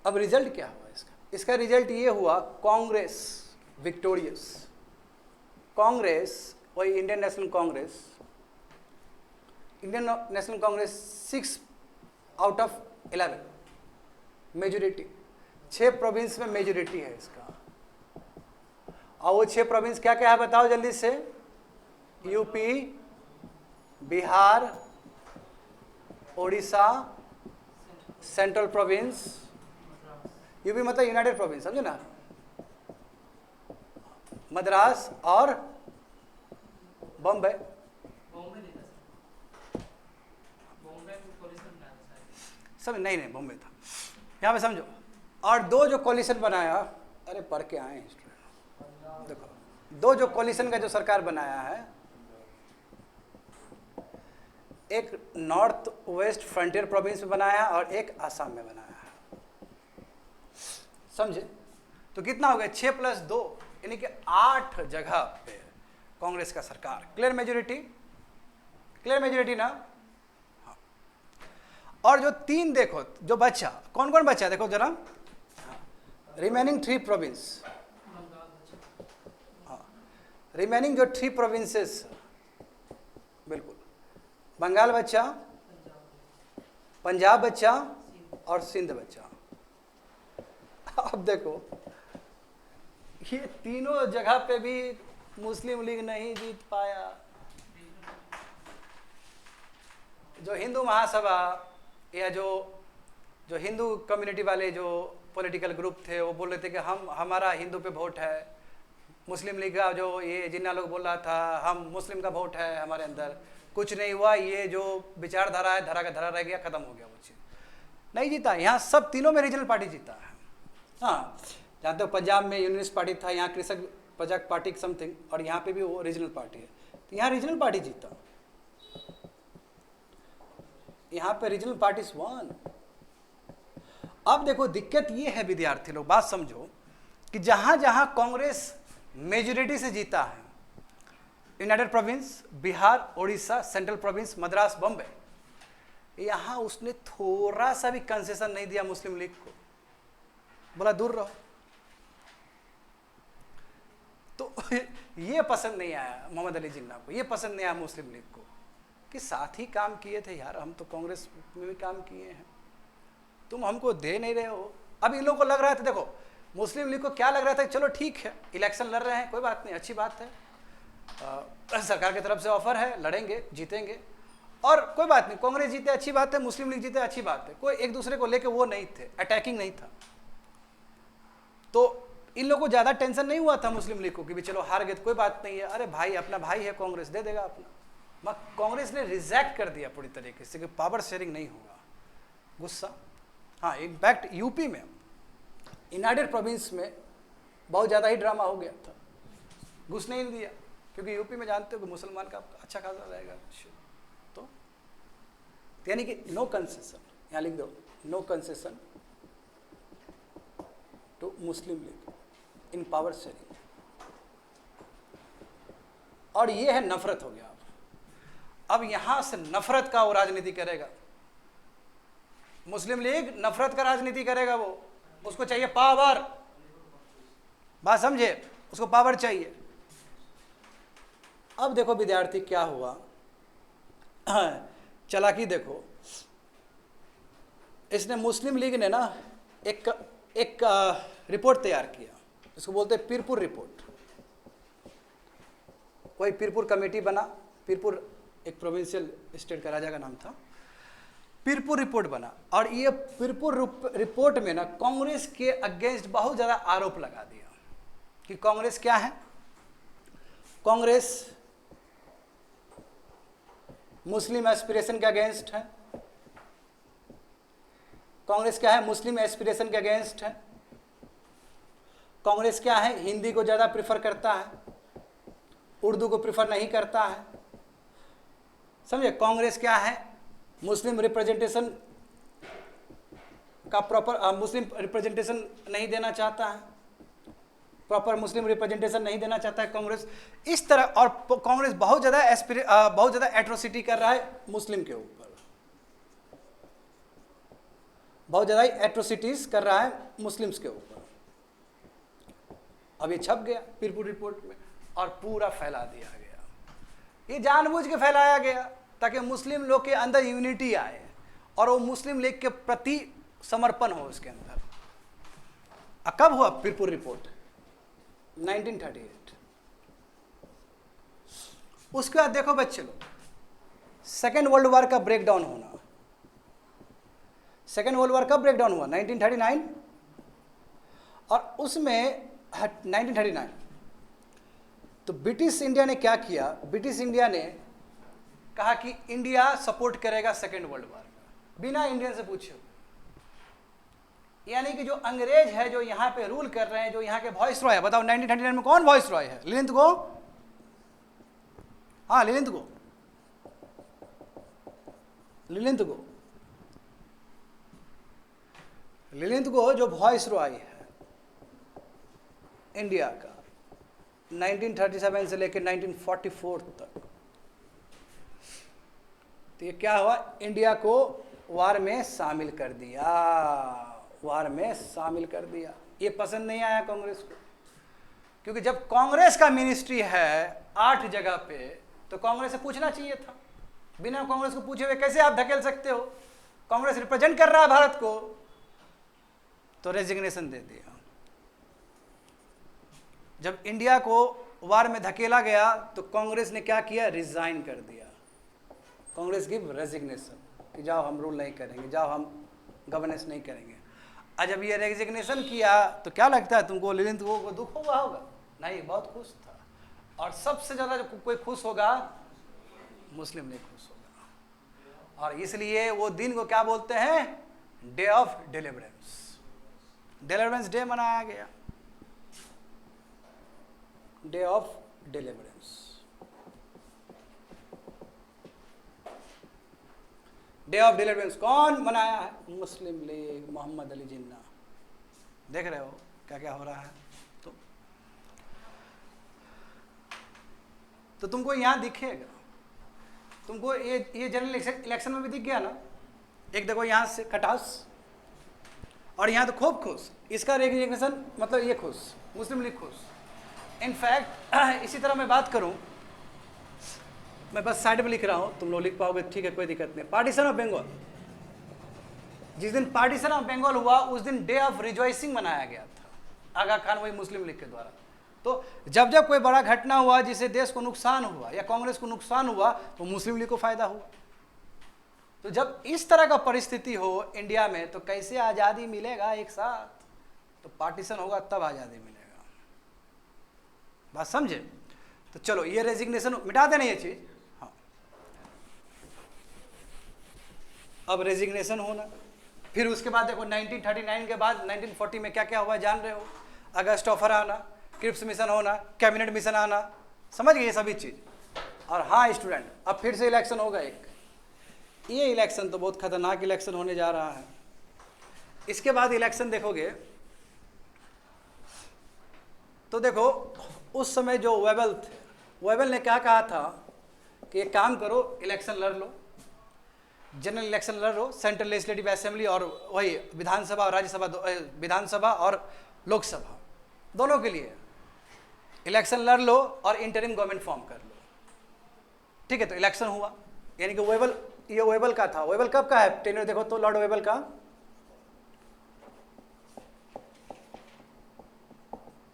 अब रिजल्ट क्या हुआ इसका? इसका रिजल्ट ये हुआ, कांग्रेस विक्टोरियस। कांग्रेस, वही Indian national Congress, Indian national Congress 6 out of 11 majority, 6 province में मेजोरिटी है इसका। और वो 6 प्रोविंस क्या क्या है बताओ जल्दी से? UP, Bihar, Orissa, central province, UP मतलब यूनाइटेड प्रोविंस, समझे ना? मद्रास और बॉम्बे। सब नहीं बॉम्बे था यहाँ पे, समझो। और 2 जो कॉलिशन बनाया, अरे पढ़ के आए हैं स्टूडेंट, देखो, दो जो कोलिशन का जो सरकार बनाया है, एक नॉर्थ वेस्ट फ्रंटियर प्रोविंस में बनाया है और एक आसाम में बनाया है, समझे? तो कितना हो गया? 6+2 यानी कि 8 जगह पे कांग्रेस का सरकार, क्लियर मेजोरिटी, क्लियर मेजोरिटी ना। हाँ। और जो 3 देखो जो बचा, कौन कौन बचा देखो जरा, रिमेनिंग 3 प्रोविंस, रिमेनिंग जो 3 प्रोविंसेस, बिल्कुल, बंगाल बचा, पंजाब बचा और सिंध बचा। अब देखो ये तीनों जगह पे भी मुस्लिम लीग नहीं जीत पाया। जो हिंदू महासभा या जो हिंदू कम्युनिटी वाले जो पॉलिटिकल ग्रुप थे वो बोल रहे थे कि हमारा हिंदू पे वोट है, मुस्लिम लीग का जो ये जिन्ना लोग बोल रहा था हम मुस्लिम का वोट है हमारे अंदर, कुछ नहीं हुआ, ये जो विचारधारा है धरा का धरा रह गया, खत्म हो गया, वो चीज़ नहीं जीता। यहाँ सब तीनों में रीजनल पार्टी जीता है। हाँ, जहाँ तक पंजाब में यूनियनिस्ट पार्टी था, यहाँ कृषक प्रजा पार्टी समथिंग, और यहाँ पे भी वो रीजनल पार्टी है, तो यहाँ रीजनल पार्टी जीता, यहाँ पे रीजनल पार्टीज वन। अब देखो दिक्कत ये है विद्यार्थी लोग, बात समझो कि जहाँ जहाँ कांग्रेस मेजोरिटी से जीता है, United province, Bihar, Orissa, central province, Madras, Bombay, यहाँ उसने थोड़ा सा भी कंसेशन नहीं दिया मुस्लिम लीग को, बोला दूर रहो। तो ये पसंद नहीं आया मोहम्मद अली जिन्ना को, ये पसंद नहीं आया मुस्लिम लीग को कि साथ ही काम किए थे यार, हम तो कांग्रेस में भी काम किए हैं, तुम हमको दे नहीं रहे हो। अब इन लोगों को लग रहा था, देखो मुस्लिम लीग को क्या लग रहा था, चलो ठीक है इलेक्शन लड़ रहे हैं, कोई बात नहीं, अच्छी बात है, सरकार की तरफ से ऑफर है, लड़ेंगे जीतेंगे, और कोई बात नहीं, कांग्रेस जीते अच्छी बात है, मुस्लिम लीग जीते अच्छी बात है, कोई एक दूसरे को लेके वो नहीं थे, अटैकिंग नहीं था। तो इन लोगों को ज़्यादा टेंशन नहीं हुआ था मुस्लिम लीग को कि भी चलो हार गए तो कोई बात नहीं है, अरे भाई अपना भाई है, कांग्रेस दे देगा अपना। मगर कांग्रेस ने रिजेक्ट कर दिया पूरी तरीके से कि पावर शेयरिंग नहीं होगा, गुस्सा। हाँ, इनफैक्ट यूपी में यूनाइटेड प्रोविंस में बहुत ज़्यादा ही ड्रामा हो गया था, घुस नहीं दिया, क्योंकि यूपी में जानते हो कि मुसलमान का अच्छा खासा रहेगा, तो यानी कि नो कंसेशन, यहाँ लिख दो, no concession to Muslim League in power sharing. और ये है नफरत हो गया। अब यहां से नफरत का वो राजनीति करेगा, मुस्लिम लीग नफरत का राजनीति करेगा, वो उसको चाहिए पावर, बात समझे, उसको पावर चाहिए। अब देखो विद्यार्थी क्या हुआ, चालाकी देखो, इसने मुस्लिम लीग ने ना एक रिपोर्ट तैयार किया, इसको बोलते हैं पीरपुर रिपोर्ट। कोई पीरपुर कमेटी बना, पीरपुर एक प्रोविंशियल स्टेट का राजा का नाम था, पीरपुर रिपोर्ट बना, और ये पीरपुर रिपोर्ट में ना कांग्रेस के अगेंस्ट बहुत ज़्यादा आरोप लगा दिया कि कांग्रेस क्या है, कांग्रेस मुस्लिम एस्पिरेशन के अगेंस्ट है, कांग्रेस क्या है, मुस्लिम एस्पिरेशन के अगेंस्ट है, कांग्रेस क्या है, हिंदी को ज़्यादा प्रेफर करता है, उर्दू को प्रेफर नहीं करता है, समझे। कांग्रेस क्या है, मुस्लिम रिप्रेजेंटेशन का प्रॉपर मुस्लिम रिप्रेजेंटेशन नहीं देना चाहता है, प्रॉपर मुस्लिम रिप्रेजेंटेशन नहीं देना चाहता है कांग्रेस, इस तरह। और कांग्रेस बहुत ज़्यादा एट्रोसिटी कर रहा है मुस्लिम के ऊपर, बहुत ज़्यादा एट्रोसिटीज कर रहा है मुस्लिम्स के ऊपर। अब ये छप गया पीरपुर रिपोर्ट में और पूरा फैला दिया गया, ये जानबूझ के फैलाया गया ताकि मुस्लिम लोग के अंदर यूनिटी आए और वो मुस्लिम लीग के प्रति समर्पण हो उसके अंदर। कब हुआ पीरपुर रिपोर्ट? 1938। उसके बाद देखो बच्चे लोग, सेकेंड वर्ल्ड वॉर का ब्रेकडाउन होना। सेकेंड वर्ल्ड वॉर कब ब्रेकडाउन हुआ? 1939। और उसमें 1939 तो ब्रिटिश इंडिया ने क्या किया, ब्रिटिश इंडिया ने कहा कि इंडिया सपोर्ट करेगा सेकेंड वर्ल्ड वॉर, बिना इंडियन से पूछे। यानी कि जो अंग्रेज है जो यहाँ पे रूल कर रहे हैं, जो यहाँ के वॉइस रॉय है, बताओ 1939 में कौन वॉइस रॉय है? ललित गो, हाँ ललित गो, ललित गो, ललित गो जो वॉइस रॉय है इंडिया का 1937 से लेकर 1944 तक, तो ये क्या हुआ, इंडिया को वार में शामिल कर दिया, वार में शामिल कर दिया। ये पसंद नहीं आया कांग्रेस को, क्योंकि जब कांग्रेस का मिनिस्ट्री है 8 जगह पे, तो कांग्रेस से पूछना चाहिए था। बिना कांग्रेस को पूछे हुए कैसे आप धकेल सकते हो? कांग्रेस रिप्रेजेंट कर रहा है भारत को, तो रेजिग्नेशन दे दिया। जब इंडिया को वार में धकेला गया तो कांग्रेस ने क्या किया, रिजाइन कर दिया। कांग्रेस गिव रेजिग्नेशन कि जाओ हम रूल नहीं करेंगे, जाओ हम गवर्नेंस नहीं करेंगे। और जब ये रेजिग्नेशन किया तो क्या लगता है तुमको, ललित को दुख हुआ होगा? नहीं, बहुत खुश था। और सबसे ज़्यादा जो कोई खुश होगा, मुस्लिम लीग खुश होगा। और इसलिए वो दिन को क्या बोलते हैं, day of deliverance, deliverance day मनाया गया, day of deliverance. Day of deliverance कौन मनाया है? मुस्लिम लीग, मोहम्मद अली जिन्ना। देख रहे हो क्या क्या हो रहा है। तो तुमको यहाँ दिखेगा, तुमको ये जनरल इलेक्शन में भी दिख गया ना। एक देखो यहाँ से खटास, और यहाँ तो खूब खुश, इसका रेजिग्नेशन मतलब ये खुश, मुस्लिम लीग खुश। इनफैक्ट इसी तरह मैं बात करूँ, मैं बस साइड में लिख रहा हूँ, तुम लोग लिख पाओगे ठीक है, कोई दिक्कत नहीं। पार्टीशन ऑफ बंगाल, जिस दिन पार्टीशन ऑफ बंगाल हुआ उस दिन डे ऑफ रिजॉइसिंग मनाया गया था, आगा खान वही मुस्लिम लीग के द्वारा। तो जब जब कोई बड़ा घटना हुआ जिससे देश को नुकसान हुआ या कांग्रेस को नुकसान हुआ, तो मुस्लिम लीग को फायदा हुआ। तो जब इस तरह का परिस्थिति हो इंडिया में, तो कैसे आज़ादी मिलेगा एक साथ? तो पार्टीशन होगा तब आज़ादी मिलेगा। बात समझे? तो चलो ये रेजिग्नेशन मिटा देना ये चीज़। हाँ, अब रेजिग्नेशन होना, फिर उसके बाद देखो 1939 के बाद 1940 में क्या क्या हुआ जान रहे हो। अगस्ट ऑफर आना, क्रिप्स मिशन होना, कैबिनेट मिशन आना, समझ गए ये सभी चीज़। और हाँ स्टूडेंट, अब फिर से इलेक्शन होगा एक। ये इलेक्शन तो बहुत खतरनाक इलेक्शन होने जा रहा है। इसके बाद इलेक्शन देखोगे तो देखो उस समय जो वेबल थे, वेबल ने क्या कहा था कि एक काम करो, इलेक्शन लड़ लो, जनरल इलेक्शन लड़ लो, सेंट्रल लेजिस्लेटिव असेंबली और वही विधानसभा और राज्यसभा, विधानसभा और लोकसभा दोनों के लिए इलेक्शन लड़ लो और इंटरिम गवर्नमेंट फॉर्म कर लो। ठीक है, तो इलेक्शन हुआ, यानी कि वेबल, ये वेबल का था। वेबल कब का है टेन्योर देखो तो, लॉर्ड वेबल का,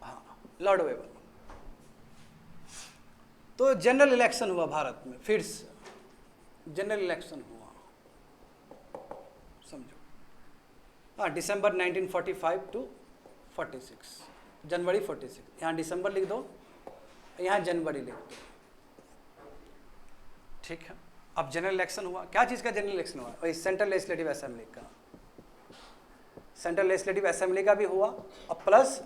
हाँ लॉर्ड वेबल। तो जनरल इलेक्शन हुआ भारत में, फिर से जनरल इलेक्शन हुआ, समझो। हाँ, दिसंबर 1945 टू 46, जनवरी 46, यहाँ दिसंबर लिख दो, यहाँ जनवरी लिख दो। ठीक है, अब जनरल इलेक्शन हुआ, क्या चीज़ का जनरल इलेक्शन हुआ? वही सेंट्रल लेजिस्लेटिव असेंबली का, सेंट्रल लेजिस्लेटिव असेंबली का भी हुआ और प्लस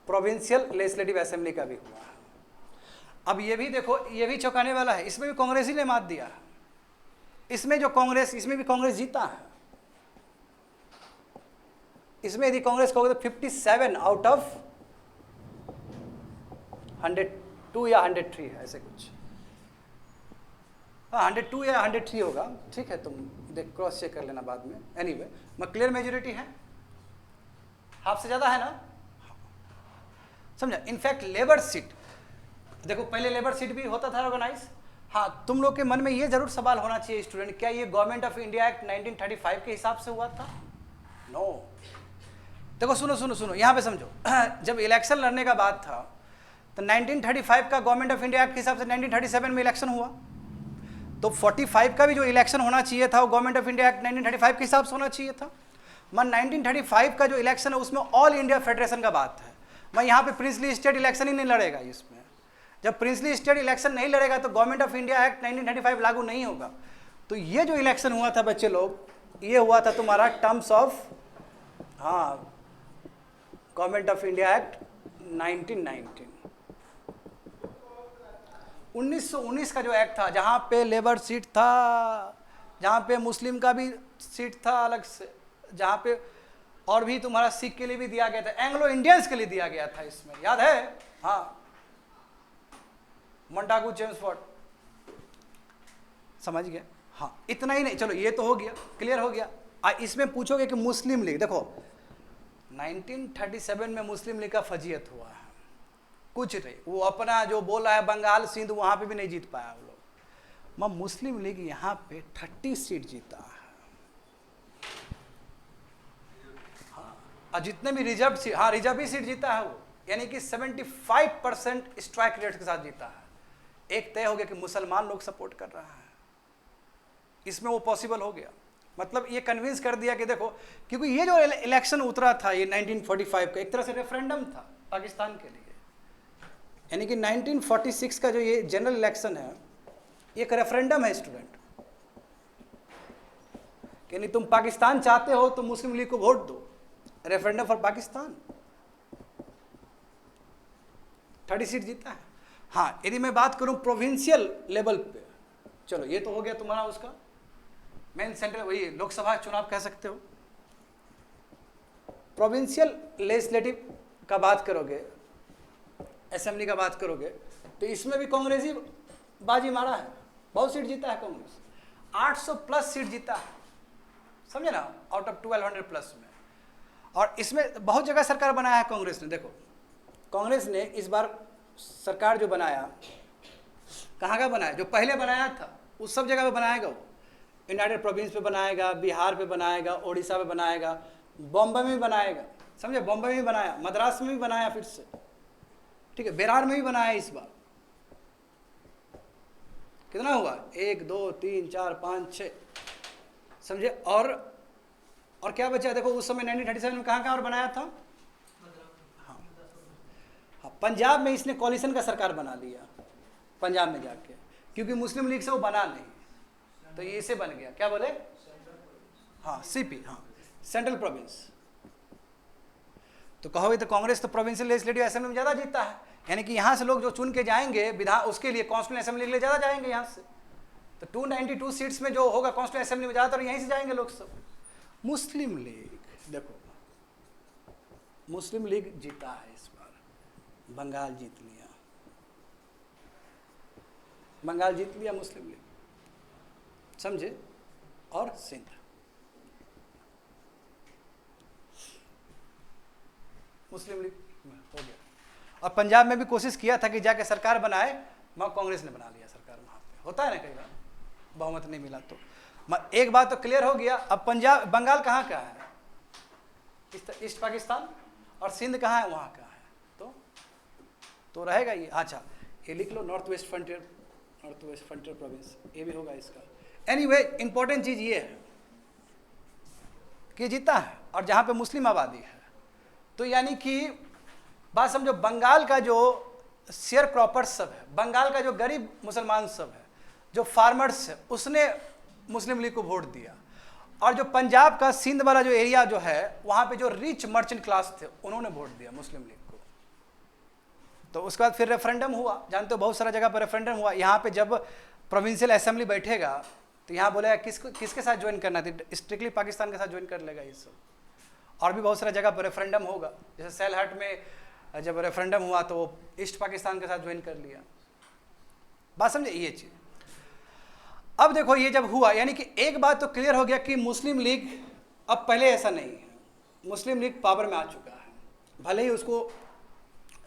प्रोविंशियल लेजिस्लेटिव असेंबली का भी हुआ। अब ये भी देखो, ये भी चौंकाने वाला है, इसमें भी कांग्रेस ही ने मात दिया है। इसमें जो कांग्रेस, इसमें भी कांग्रेस जीता है। इसमें यदि कांग्रेस कहोगे तो 57 आउट ऑफ 102 या 103 है, ऐसे कुछ। हाँ 102 या 103 होगा, ठीक है, तुम देख क्रॉस चेक कर लेना बाद में। एनीवे, मैं क्लियर मेजोरिटी है, हाफ से ज़्यादा है ना, समझा। इनफैक्ट लेबर सीट देखो, पहले लेबर सीट भी होता था ऑर्गेनाइज। हाँ, तुम लोग के मन में ये जरूर सवाल होना चाहिए स्टूडेंट, क्या ये गवर्नमेंट ऑफ इंडिया एक्ट 1935 के हिसाब से हुआ था? नो। देखो सुनो सुनो सुनो, यहाँ पे समझो। जब इलेक्शन लड़ने का बात था तो 1935 का गवर्नमेंट ऑफ इंडिया एक्ट के हिसाब से 1937 में इलेक्शन हुआ, तो 45 का भी जो इलेक्शन होना चाहिए था वो गवर्नमेंट ऑफ इंडिया एक्ट 1935 के हिसाब से होना चाहिए था। मैं 1935 का जो इलेक्शन है उसमें ऑल इंडिया फेडरेशन का बात है। मैं यहाँ पे प्रिंसली स्टेट इलेक्शन ही नहीं लड़ेगा इसमें। जब प्रिंसली स्टेट इलेक्शन नहीं लड़ेगा तो गवर्नमेंट ऑफ इंडिया एक्ट 1935 लागू नहीं होगा। तो ये जो इलेक्शन हुआ था बच्चे लोग, ये हुआ था तुम्हारा टर्म्स ऑफ, हाँ गवर्नमेंट ऑफ इंडिया एक्ट 1919, 1919 का जो एक्ट था, जहाँ पे लेबर सीट था, जहाँ पे मुस्लिम का भी सीट था अलग से, जहाँ पे और भी तुम्हारा सिख के लिए भी दिया गया था, एंग्लो इंडियंस के लिए दिया गया था, इसमें याद है? हाँ, मोंटागू चेम्सफोर्ड, समझ गए? हाँ, इतना ही नहीं, चलो ये तो हो गया, क्लियर हो गया। इसमें पूछोगे कि मुस्लिम लीग, देखो 1937 में मुस्लिम लीग का फजीयत हुआ है, कुछ नहीं, वो अपना जो बोला है बंगाल सिंध वहाँ पे भी नहीं जीत पाया वो लोग। मैं मुस्लिम लीग यहाँ पे 30 सीट जीता है, हाँ, और जितने भी रिजर्व सीट, हाँ रिजर्व ही सीट जीता है वो, यानी कि 75% स्ट्राइक रेट के साथ जीता है। एक तय हो गया कि मुसलमान लोग सपोर्ट कर रहा है, इसमें वो पॉसिबल हो गया। मतलब ये कन्विंस कर दिया कि देखो, क्योंकि ये जो इलेक्शन उतरा था ये 1945 का एक तरह से रेफरेंडम था पाकिस्तान के लिए, यानी कि 1946 का जो ये जनरल इलेक्शन है एक रेफरेंडम है स्टूडेंट, यानी तुम पाकिस्तान चाहते हो तो मुस्लिम लीग को वोट दो, रेफरेंडम फॉर पाकिस्तान, 30 सीट जीता है। हाँ, यदि मैं बात करूं प्रोविंशियल लेवल पे, चलो ये तो हो गया तुम्हारा उसका मेन सेंट्रल, वही लोकसभा चुनाव कह सकते हो। प्रोविंशियल लेजिस्लेटिव का बात करोगे, असेंबली का बात करोगे, तो इसमें भी कांग्रेस ही बाजी मारा है, बहुत सीट जीता है कांग्रेस, 800 प्लस सीट जीता है, समझे ना, आउट ऑफ 1200 प्लस में। और इसमें बहुत जगह सरकार बनाया है कांग्रेस ने। देखो कांग्रेस ने इस बार सरकार जो बनाया, कहाँ का बनाया, जो पहले बनाया था उस सब जगह पे बनाएगा वो, यूनाइटेड प्रोविंस पे बनाएगा, बिहार पे बनाएगा, उड़ीसा पे बनाएगा, बॉम्बे में भी बनाएगा, समझे, बॉम्बे में भी बनाया, मद्रास में भी बनाया फिर से, ठीक है, बिहार में भी बनाया इस बार। कितना हुआ, 1 2 3 4 5 6, समझे। और क्या बचा, देखो उस समय 1937 में कहाँ और बनाया था, हाँ हाँ, पंजाब में इसने कॉलिशन का सरकार बना लिया, पंजाब में जाके, क्योंकि मुस्लिम लीग से वो बना नहीं, तो ये इसे बन गया, क्या बोले, हाँ सीपी, हाँ सेंट्रल प्रोविंस। तो कहोगे तो कांग्रेस तो प्रोविंशियल लेजिस्लेटिव असेंबली में ज़्यादा जीता है, यानी कि यहाँ से लोग जो चुन के जाएंगे विधान, उसके लिए कॉन्स्टिट्यूएंट असेंबली के लिए ज़्यादा जाएंगे यहाँ से, तो 292 सीट्स में जो होगा कॉन्स्टिट्यूएंट असेंबली में ज़्यादातर यहीं से जाएंगे लोग सब। मुस्लिम लीग, देखो मुस्लिम लीग जीता है इस बार, बंगाल जीत लिया, बंगाल जीत लिया मुस्लिम लीग, समझे, और सिंध, मुस्लिम लीग हो गया। और पंजाब में भी कोशिश किया था कि जाके सरकार बनाए, मगर कांग्रेस ने बना लिया सरकार वहाँ पे, होता है ना कई बार, बहुमत नहीं मिला तो। एक बात तो क्लियर हो गया, अब पंजाब, बंगाल कहाँ का है, ईस्ट पाकिस्तान, और सिंध कहाँ है, वहाँ का है, तो रहेगा ये। अच्छा ये लिख लो, नॉर्थ वेस्ट फ्रंटियर प्रोविंस, ये भी होगा इसका। एनीवे इंपॉर्टेंट चीज़ ये है कि जीता है, और जहाँ पे मुस्लिम आबादी है, तो यानी कि बात समझो, बंगाल का जो शेयर क्रॉपर्स सब है, बंगाल का जो गरीब मुसलमान सब है, जो फार्मर्स है, उसने मुस्लिम लीग को वोट दिया, और जो पंजाब का सिंध वाला जो एरिया जो है, वहाँ पे जो रिच मर्चेंट क्लास थे, उन्होंने वोट दिया मुस्लिम लीग को। तो उसके बाद फिर रेफरेंडम हुआ, जानते हो बहुत सारा जगह पर रेफरेंडम हुआ। यहाँ पे जब प्रोविंशियल असेंबली बैठेगा तो यहाँ बोलेगा किसके साथ ज्वाइन करना है, स्ट्रिक्टली पाकिस्तान के साथ ज्वाइन कर लेगा ये सब। और भी बहुत सारा जगह पर रेफरेंडम होगा, जैसे सेलहट में जब रेफरेंडम हुआ तो वो ईस्ट पाकिस्तान के साथ ज्वाइन कर लिया, बात समझे ये चीज़। अब देखो ये जब हुआ, यानी कि एक बात तो क्लियर हो गया कि मुस्लिम लीग, अब पहले ऐसा नहीं है, मुस्लिम लीग पावर में आ चुका है, भले ही उसको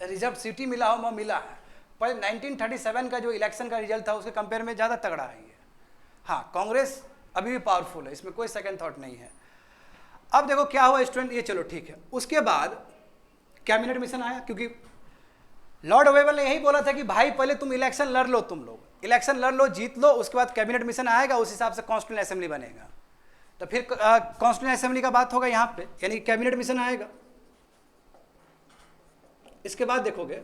रिजर्व सीट ही मिला हो, मिला है, पर 1937 का जो इलेक्शन का रिजल्ट था उसके कंपेयर में ज़्यादा तगड़ा है ये। हाँ कांग्रेस अभी भी पावरफुल है, इसमें कोई सेकंड थॉट नहीं है। अब देखो क्या हुआ स्टूडेंट, ये चलो ठीक है, उसके बाद कैबिनेट मिशन आया, क्योंकि लॉर्ड वेबल ने यही बोला था कि भाई पहले तुम इलेक्शन लड़ लो, तुम लोग इलेक्शन लड़ लो, जीत लो, उसके बाद कैबिनेट मिशन आएगा, उस हिसाब से कॉन्स्टिट्यूएंट असेंबली बनेगा। तो फिर कॉन्स्टिट्यूएंट असेंबली का बात होगा यहाँ पे, यानी कैबिनेट मिशन आएगा। इसके बाद देखोगे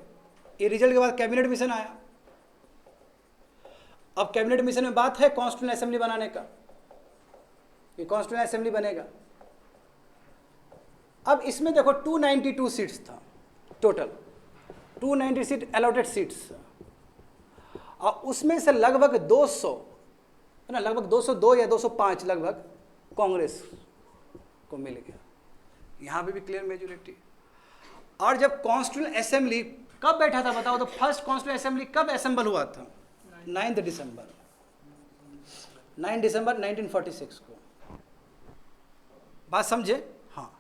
ये रिजल्ट के बाद कैबिनेट मिशन आया। अब कैबिनेट मिशन में बात है कॉन्स्टिट्यूएंट असेंबली बनाने का, ये कॉन्स्टिट्यूएंट असेंबली बनेगा। अब इसमें देखो 292 सीट्स था टोटल, 290 सीट अलॉटेड सीट्स, और उसमें से लगभग 200 है ना, लगभग 202 या 205 लगभग कांग्रेस को मिल गया। यहाँ पे भी क्लियर मेजोरिटी। और जब कॉन्स्टिट्यूएंट असेंबली कब बैठा था बताओ तो, फर्स्ट कॉन्स्टिट्यूएंट असेंबली कब असेंबल हुआ था? 9 दिसंबर 1946 को। बात समझे? हाँ,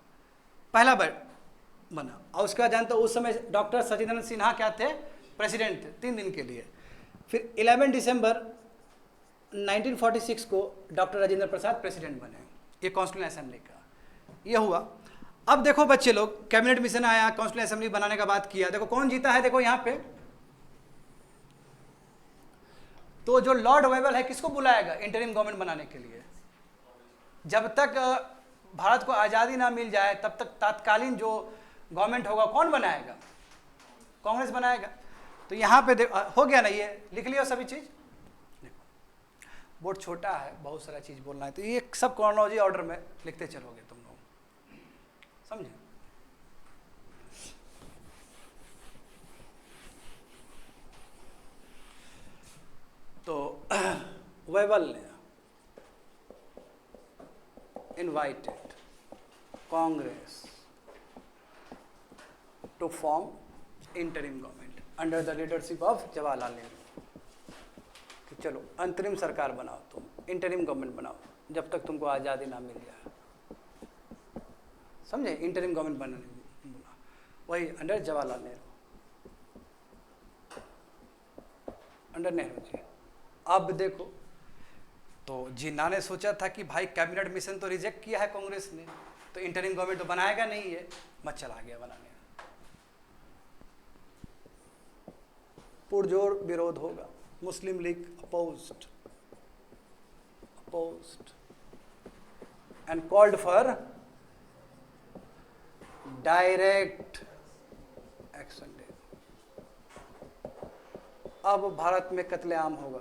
पहला बना। और उसका जानते हो उस समय डॉक्टर सचिदानंद सिन्हा क्या थे? प्रेसिडेंट थे 3 दिन के लिए। फिर 11 दिसंबर 1946 को डॉक्टर राजेंद्र प्रसाद प्रेसिडेंट बने। ये कॉन्स्टिट्यूएंट असेंबली का ये हुआ। अब देखो बच्चे लोग, कैबिनेट मिशन आया, कॉन्स्टिट्यूएंट असेंबली बनाने का बात किया, देखो कौन जीता है, देखो यहाँ पे तो जो लॉर्ड वेबल है किसको बुलाएगा इंटरिम गवर्नमेंट बनाने के लिए? जब तक भारत को आज़ादी ना मिल जाए तब तक तात्कालीन जो गवर्नमेंट होगा कौन बनाएगा? कांग्रेस बनाएगा। तो यहाँ पे हो गया ना, ये लिख लिया सभी चीज़। बोर्ड छोटा है, बहुत सारा चीज़ बोलना है, तो ये सब क्रोनोलॉजी ऑर्डर में लिखते चलोगे तुम लोग, समझे? तो वेबल ने invited Congress to form interim government under the leadership of Jawaharlal Nehru. कि चलो अंतरिम सरकार बनाओ, तुम इंटरिम गवर्नमेंट बनाओ जब तक तुमको आज़ादी ना मिल जाए, समझे? इंटरिम गवर्नमेंट बनाने, वही अंडर जवाहरलाल नेहरू, अंडर नेहरू जी। अब देखो तो जिन्ना ने सोचा था कि भाई कैबिनेट मिशन तो रिजेक्ट किया है कांग्रेस ने, तो इंटरिम गवर्नमेंट तो बनाएगा नहीं, ये मत चला गया बनाने। पुरजोर विरोध होगा, Muslim League opposed and called for direct action. अब भारत में कत्लेआम होगा,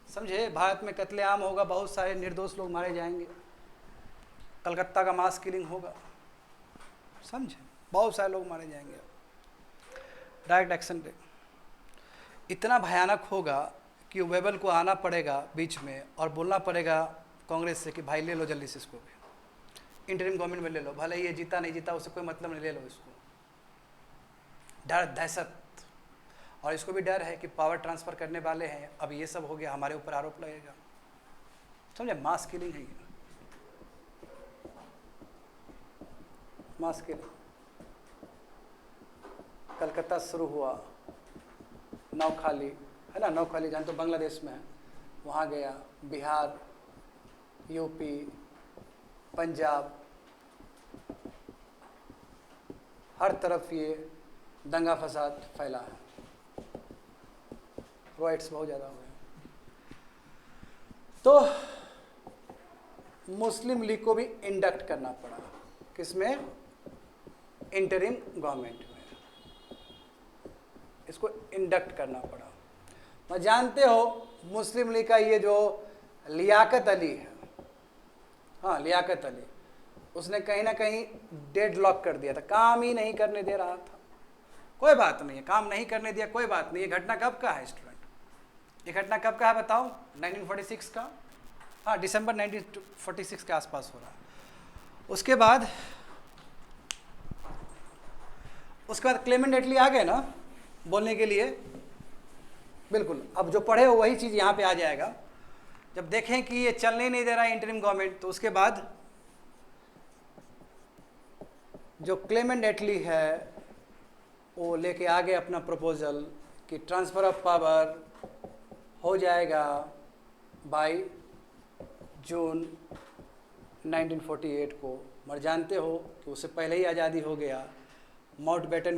समझे? भारत में कत्लेआम होगा, बहुत सारे निर्दोष लोग मारे जाएंगे, कलकत्ता का मास किलिंग होगा, समझे? बहुत सारे लोग मारे जाएंगे। डायरेक्ट एक्शन डे इतना भयानक होगा कि वेबल को आना पड़ेगा बीच में और बोलना पड़ेगा कांग्रेस से कि भाई ले लो जल्दी से इसको भी, इंटरिम गवर्नमेंट में ले लो, भले ये जीता नहीं जीता उससे कोई मतलब नहीं, ले लो इसको। डर, दहशत, और इसको भी डर है कि पावर ट्रांसफ़र करने वाले हैं, अब ये सब हो गया, हमारे ऊपर आरोप लगेगा, समझे? मास किलिंग है ये, मास किलिंग। कलकत्ता शुरू हुआ, नौखाली है ना, नौखाली जान तो बांग्लादेश में है, वहाँ गया, बिहार, यूपी, पंजाब, हर तरफ ये दंगा फसाद फैला है, राइट्स बहुत ज़्यादा हुए। तो मुस्लिम लीग को भी इंडक्ट करना पड़ा, किसमें? इंटरिम गवर्नमेंट में, इसको इंडक्ट करना पड़ा। मैं जानते हो मुस्लिम लीग का ये जो लियाकत अली है, हाँ लियाकत अली, उसने कहीं ना कहीं डेड लॉक कर दिया था, काम ही नहीं करने दे रहा था। कोई बात नहीं है, काम नहीं करने दिया, कोई बात नहीं। ये घटना कब का है स्टूडेंट? ये घटना कब का है बताओ? 1946 का, हाँ दिसंबर 1946 के आसपास हो रहा है। उसके बाद क्लेमेंट एटली आ गए ना बोलने के लिए, बिल्कुल। अब जो पढ़े हो वही चीज़ यहाँ पे आ जाएगा। जब देखें कि ये चलने नहीं दे रहा है इंटरिम गवर्नमेंट, तो उसके बाद जो क्लेमेंट एटली है वो लेके आ गए अपना प्रपोजल कि ट्रांसफ़र ऑफ पावर हो जाएगा बाय जून 1948 को। मगर जानते हो कि उससे पहले ही आज़ादी हो गया। माउंटबेटन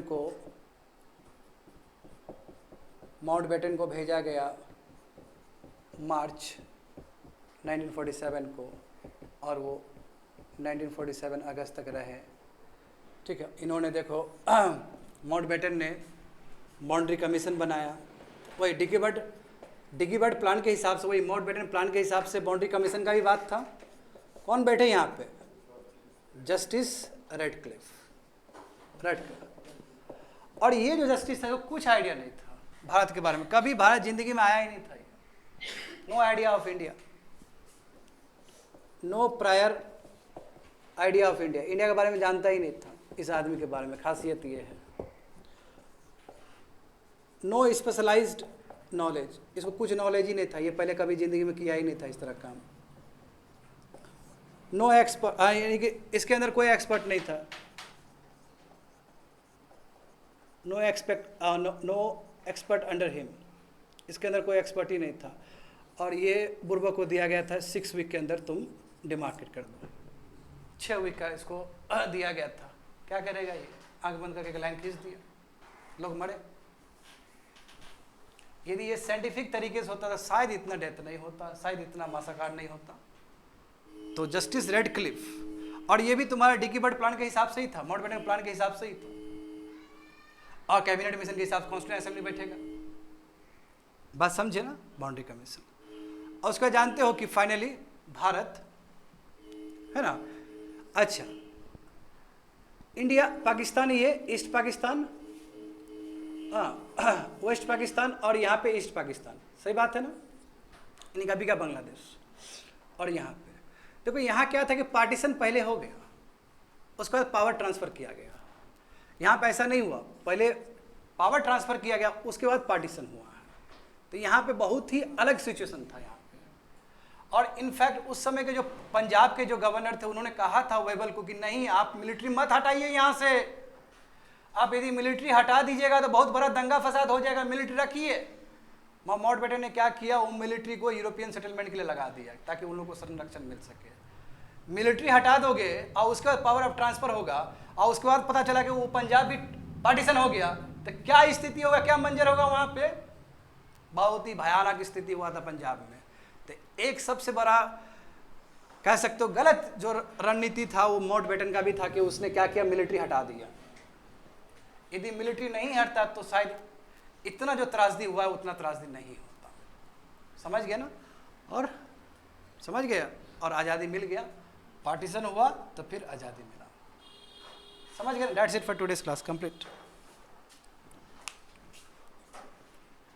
को भेजा गया मार्च 1947 को, और वो 1947 अगस्त तक रहे, ठीक है। इन्होंने देखो माउंटबेटन ने बाउंड्री कमीशन बनाया, वही डिगी बर्ड प्लान के हिसाब से, वही माउंटबेटन प्लान के हिसाब से बाउंड्री कमीशन का भी बात था। कौन बैठे यहाँ पे? Justice Radcliffe. और ये जो जस्टिस था, कुछ आइडिया नहीं था भारत के बारे में, कभी भारत जिंदगी में आया ही नहीं था। No idea of India, no prior idea of India, India के बारे में जानता ही नहीं था इस आदमी के बारे में। खासियत ये है, नो स्पेशलाइज्ड नॉलेज, इसको कुछ नॉलेज ही नहीं था, ये पहले कभी ज़िंदगी में किया ही नहीं था इस तरह काम। नो एक्सपर्ट, यानी कि इसके अंदर कोई एक्सपर्ट नहीं था। नो एक्सपर्ट अंडर हिम, इसके अंदर कोई एक्सपर्ट ही नहीं था। और ये बुर्बा को दिया गया था 6 वीक के अंदर तुम डिमार्केट कर दो। 6 वीक का इसको दिया गया था। क्या करेगा ये? आंख बंद करके लाइन खींच दिया, लोग मरे। यदि ये साइंटिफिक तरीके से होता था शायद इतना डेथ नहीं होता, शायद इतना मासाकार नहीं होता। तो जस्टिस रेडक्लिफ, और ये भी तुम्हारा डिकी बर्ड प्लान के हिसाब से ही था, माउंटबेटन प्लान के हिसाब से ही था, और कैबिनेट मिशन के हिसाब से कॉन्स्टिट्यूशन असेंबली बैठेगा। बात समझे ना, बाउंड्री कमीशन। और उसका जानते हो कि फाइनली भारत है ना, अच्छा इंडिया पाकिस्तान, ये ईस्ट पाकिस्तान, वेस्ट पाकिस्तान, और यहाँ पे ईस्ट पाकिस्तान, सही बात है ना, यानी अभी का बांग्लादेश। और यहाँ पे देखो, यहाँ क्या था कि पार्टीशन पहले हो गया, उसके बाद पावर ट्रांसफ़र किया गया। यहाँ पे ऐसा नहीं हुआ, पहले पावर ट्रांसफ़र किया गया, उसके बाद पार्टीशन हुआ है। तो यहाँ पे बहुत ही अलग सिचुएशन था यहाँ पे। और इनफैक्ट उस समय के जो पंजाब के जो गवर्नर थे, उन्होंने कहा था वेबल को कि नहीं, आप मिलिट्री मत हटाइए यहाँ से, आप यदि मिलिट्री हटा दीजिएगा तो बहुत बड़ा दंगा फसाद हो जाएगा, मिलिट्री रखिए। माउंटबेटन ने क्या किया, वो मिलिट्री को यूरोपियन सेटलमेंट के लिए लगा दिया ताकि उन लोगों को संरक्षण मिल सके। मिलिट्री हटा दोगे और उसके बाद पावर ऑफ ट्रांसफर होगा, और उसके बाद पता चला कि वो पंजाब भी पार्टीशन हो गया, तो क्या स्थिति होगा, क्या मंजर होगा वहाँ पे? बहुत ही भयानक स्थिति हुआ था पंजाब में। तो एक सबसे बड़ा कह सकते हो गलत जो रणनीति था वो माउंटबेटन का भी था कि उसने क्या किया, मिलिट्री हटा दिया। यदि मिलिट्री नहीं हटता तो शायद इतना जो त्रासदी हुआ है उतना त्रासदी नहीं होता। समझ गया ना? और समझ गया, और आज़ादी मिल गया, पार्टीशन हुआ तो फिर आज़ादी मिला। समझ गए? That's it for today's class complete.